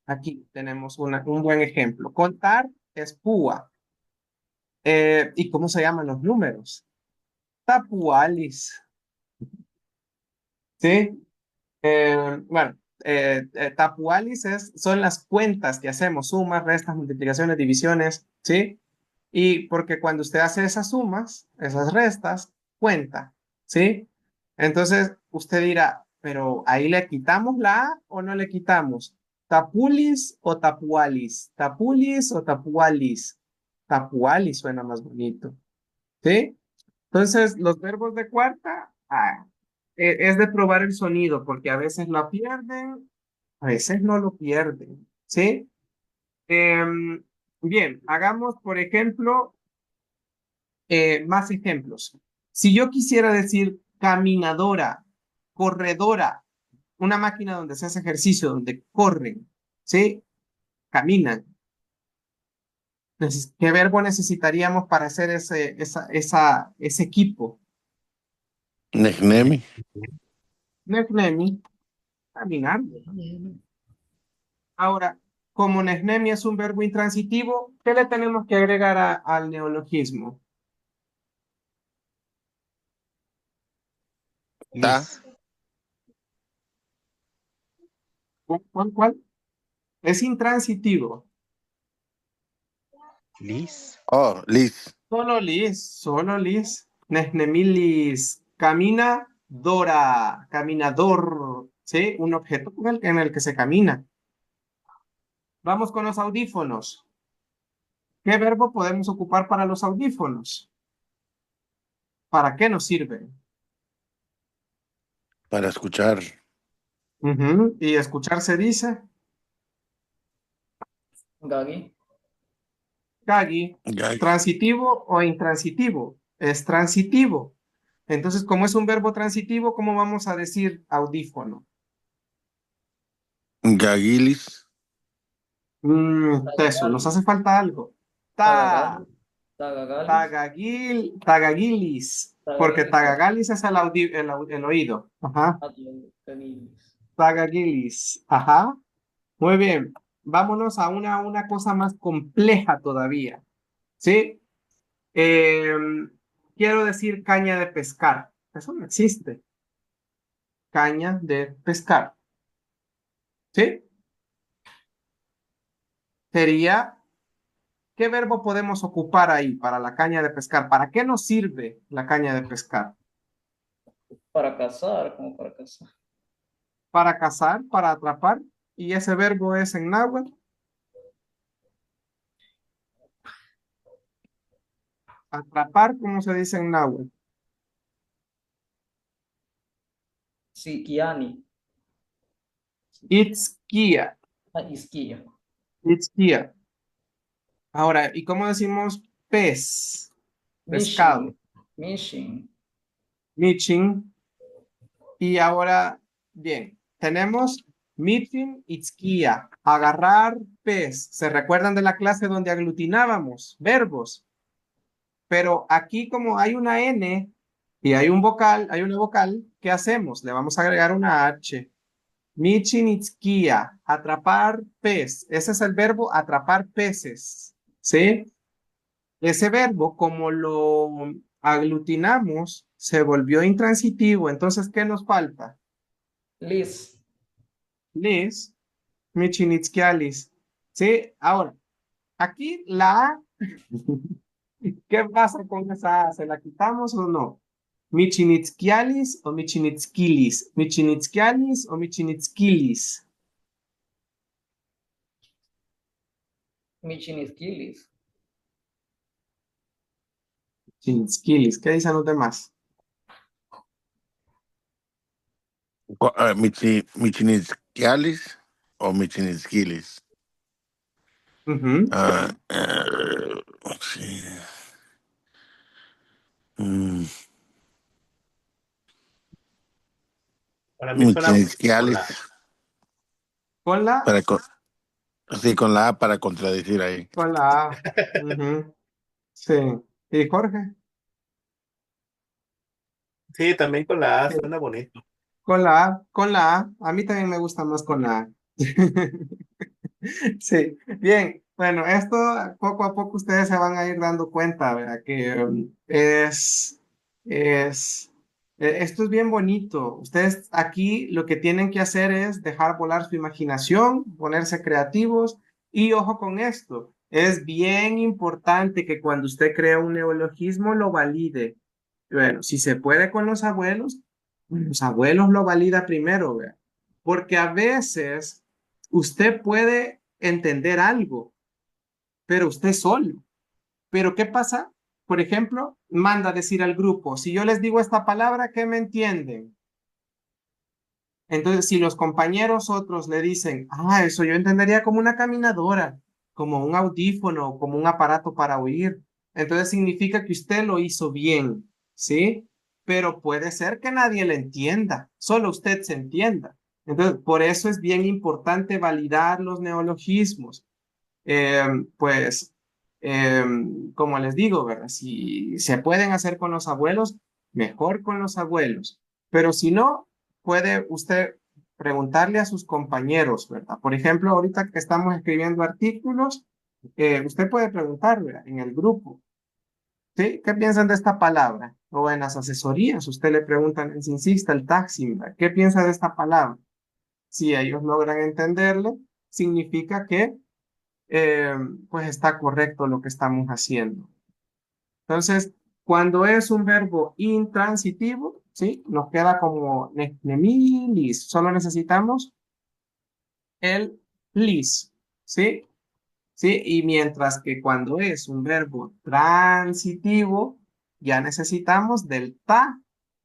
aquí tenemos un buen ejemplo. Contar es púa. ¿Y cómo se llaman los números? Tapualis. ¿Sí? Bueno, tapualis son las cuentas que hacemos, sumas, restas, multiplicaciones, divisiones, ¿sí? Y porque cuando usted hace esas sumas, esas restas, cuenta, ¿sí? Entonces usted dirá, pero ahí le quitamos la A o no le quitamos. Tapulis o tapualis, tapulis o tapualis. Tapualis suena más bonito, ¿sí? Entonces los verbos de cuarta, es de probar el sonido, porque a veces lo pierden, a veces no lo pierden, ¿sí? Em, Bien, hagamos, por ejemplo, más ejemplos. Si yo quisiera decir caminadora, corredora, una máquina donde se hace ejercicio, donde corren, ¿sí? Caminan. ¿Qué verbo necesitaríamos para hacer ese equipo?
Necnemi.
Necnemi, caminar. Ahora, como Necnemi es un verbo intransitivo, ¿qué le tenemos que agregar al neologismo?
Ta.
Lis.
¿Cuál? Es intransitivo.
Lis.
Oh, Liz.
Solo lis. Nesnemilis. Camina, dora, caminador, ¿sí? Un objeto en el que se camina. Vamos con los audífonos. ¿Qué verbo podemos ocupar para los audífonos? ¿Para qué nos sirven?
Para escuchar.
Ujú. Y escuchar se dice,
Gagi.
Kagi,
Gag.
transitivo o intransitivo. Es transitivo. Entonces, como es un verbo transitivo, ¿cómo vamos a decir audífono?
Gagilis.
Teso, nos hace falta algo.
Tagagal.
Ta,
Tagagalis.
tagagilis, porque
Tagagalis.
tagagalis es el oído. Ajá,
Tagagalis.
tagagilis. Ajá, muy bien. Vámonos a una cosa más compleja todavía. ¿Sí? Quiero decir caña de pescar. Eso no existe. Caña de pescar. ¿Sí? Sería, ¿qué verbo podemos ocupar ahí para la caña de pescar? ¿Para qué nos sirve la caña de pescar?
Para cazar, como para cazar.
Para cazar, para atrapar. Y ese verbo es en náhuatl. Atrapar, ¿cómo se dice en náhuatl?
Sikiani.
Itzkia.
Isquilla.
Itzkia. Ahora, ¿y cómo decimos pez?
Mishing.
Pescado.
Mishing.
Michin. Y ahora, bien, tenemos Michin, Itzkia, agarrar pez. ¿Se recuerdan de la clase donde aglutinábamos verbos? Pero aquí como hay una N y hay un vocal, hay una vocal, ¿qué hacemos? Le vamos a agregar una H. Michinitskia, atrapar pez. Ese es el verbo atrapar peces. ¿Sí? Ese verbo, como lo aglutinamos, se volvió intransitivo. Entonces, ¿qué nos falta?
Lis.
Lis, Michinitskialis. ¿Sí? Ahora, aquí la A, ¿qué pasa con esa A? ¿Se la quitamos o no? Michinitskialis o Michinitskilis. Michinitskialis o Michinitskilis.
Michinisquilis.
Michinitskilis. ¿Qué dicen los demás?
Michinitsquialis o Michinitsquilis.
Ujú.
Sí. Mm,
Para mí suena bonito con
Michinitsquialis.
la
Con la,
Para sí, con la A para contradecir ahí.
con la A. Ujú. Sí. ¿Y Jorge?
Sí, también con la A
Sí.
suena bonito.
Con la A, con la A. A mí también me gusta más con la A. Sí, bien. Bueno, esto poco a poco ustedes se van a ir dando cuenta, ¿verdad? Que es, esto es bien bonito. Ustedes aquí lo que tienen que hacer es dejar volar su imaginación, ponerse creativos y ojo con esto. Es bien importante que cuando usted crea un neologismo lo valide. Bueno, si se puede con los abuelos lo valida primero, ¿verdad? Porque a veces usted puede entender algo, pero usted solo. Pero ¿qué pasa? Por ejemplo, manda a decir al grupo, si yo les digo esta palabra, ¿qué me entienden? Entonces, si los compañeros otros le dicen, eso yo entendería como una caminadora, como un audífono, como un aparato para oír, entonces significa que usted lo hizo bien, ¿sí? Pero puede ser que nadie le entienda, solo usted se entienda. Entonces, por eso es bien importante validar los neologismos. Eh, pues, eh, como les digo, ¿verdad? Si se pueden hacer con los abuelos, mejor con los abuelos. Pero si no, puede usted preguntarle a sus compañeros, ¿verdad? Por ejemplo, ahorita que estamos escribiendo artículos, usted puede preguntar, ¿verdad? En el grupo, ¿sí? ¿Qué piensan de esta palabra? O en las asesorías, usted le pregunta, si insista el taxi, ¿verdad? ¿Qué piensa de esta palabra? Si ellos logran entenderlo, significa que eh, pues está correcto lo que estamos haciendo. Entonces, cuando es un verbo intransitivo, ¿sí? Nos queda como nemilis, solo necesitamos el lis, ¿sí? ¿Sí? Y mientras que cuando es un verbo transitivo, ya necesitamos del ta,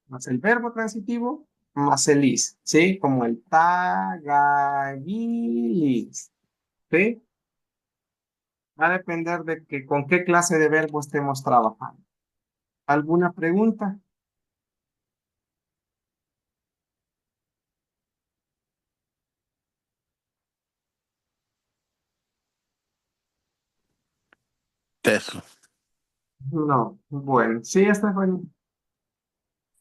más el verbo transitivo, más el is, ¿sí? Como el tagagilis, ¿sí? Va a depender de que, con qué clase de verbo estemos trabajando. ¿Alguna pregunta?
Eso.
No. Bueno, sí, está bueno.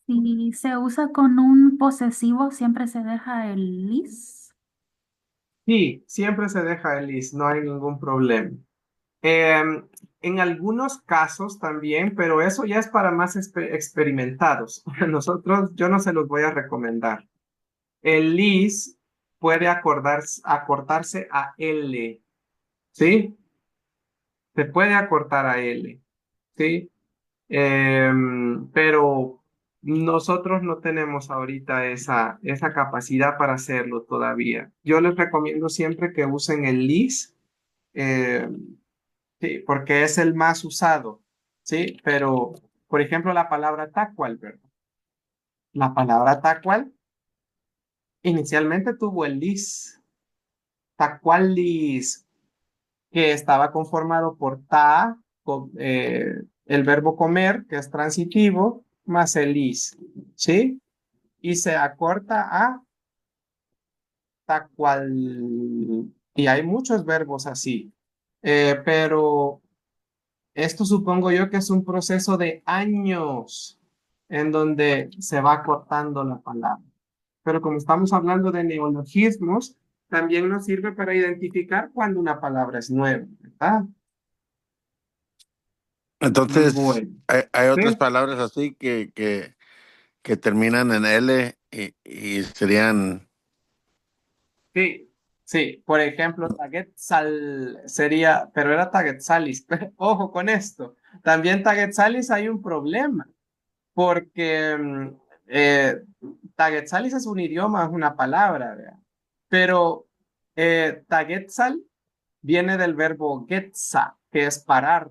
Si se usa con un posesivo, siempre se deja el lis.
Sí, siempre se deja el is, no hay ningún problema. Em, en algunos casos también, pero eso ya es para más experimentados. Nosotros, yo no se los voy a recomendar. El lis puede acortarse a L, ¿sí? Se puede acortar a L, ¿sí? Pero nosotros no tenemos ahorita esa capacidad para hacerlo todavía. Yo les recomiendo siempre que usen el LIS, eh, sí, porque es el más usado, ¿sí? Pero, por ejemplo, la palabra tacual, ¿verdad? La palabra tacual inicialmente tuvo el LIS, tacualis, que estaba conformado por el verbo comer, que es transitivo, más el is, ¿sí? Y se acorta a tacual. Y hay muchos verbos así. Pero esto supongo yo que es un proceso de años en donde se va cortando la palabra. Pero como estamos hablando de neologismos, también nos sirve para identificar cuando una palabra es nueva, ¿verdad?
Entonces,
Bueno,
hay otras
¿sí?
palabras así que terminan en L y serían,
Sí, sí. Por ejemplo, Tagetzal sería, pero era Tagetzalis. Ojo con esto. También Tagetzalis hay un problema, porque Tagetzalis es un idioma, es una palabra, ¿verdad? Pero Tagetzal viene del verbo getza, que es parar.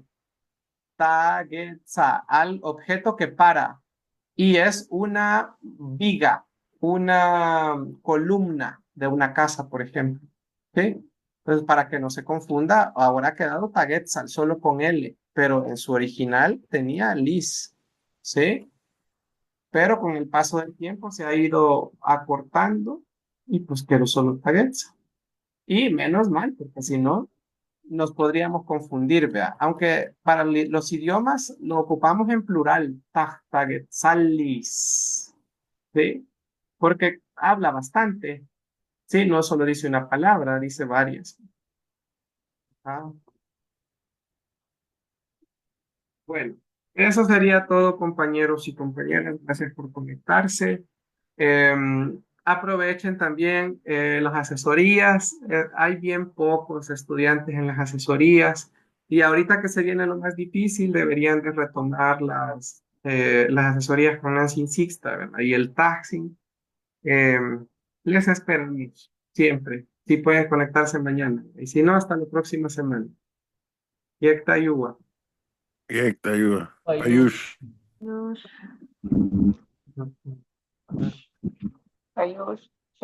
Tagetza, al objeto que para. Y es una viga, una columna de una casa, por ejemplo. ¿Sí? Entonces, para que no se confunda, ahora ha quedado Tagetzal solo con L, pero en su original tenía Lis. ¿Sí? Pero con el paso del tiempo se ha ido acortando y pues quedó solo Tagetzal. Y menos mal, porque si no, nos podríamos confundir, vea. Aunque para los idiomas lo ocupamos en plural, Tagetzalis, ¿sí? Porque habla bastante, ¿sí? No solo dice una palabra, dice varias. Ah, bueno, eso sería todo, compañeros y compañeras. Gracias por conectarse. Aprovechen también las asesorías. Hay bien pocos estudiantes en las asesorías y ahorita que se viene lo más difícil, deberían de retomar las asesorías con Nancy Sixta, ¿verdad? Y el taxi. Les esperamos siempre. Si pueden conectarse mañana. Y si no, hasta la próxima semana. Y Ayuba.
te ayuda.
Ayú.
Ayush.
Dios.
Ujú.
Adiós.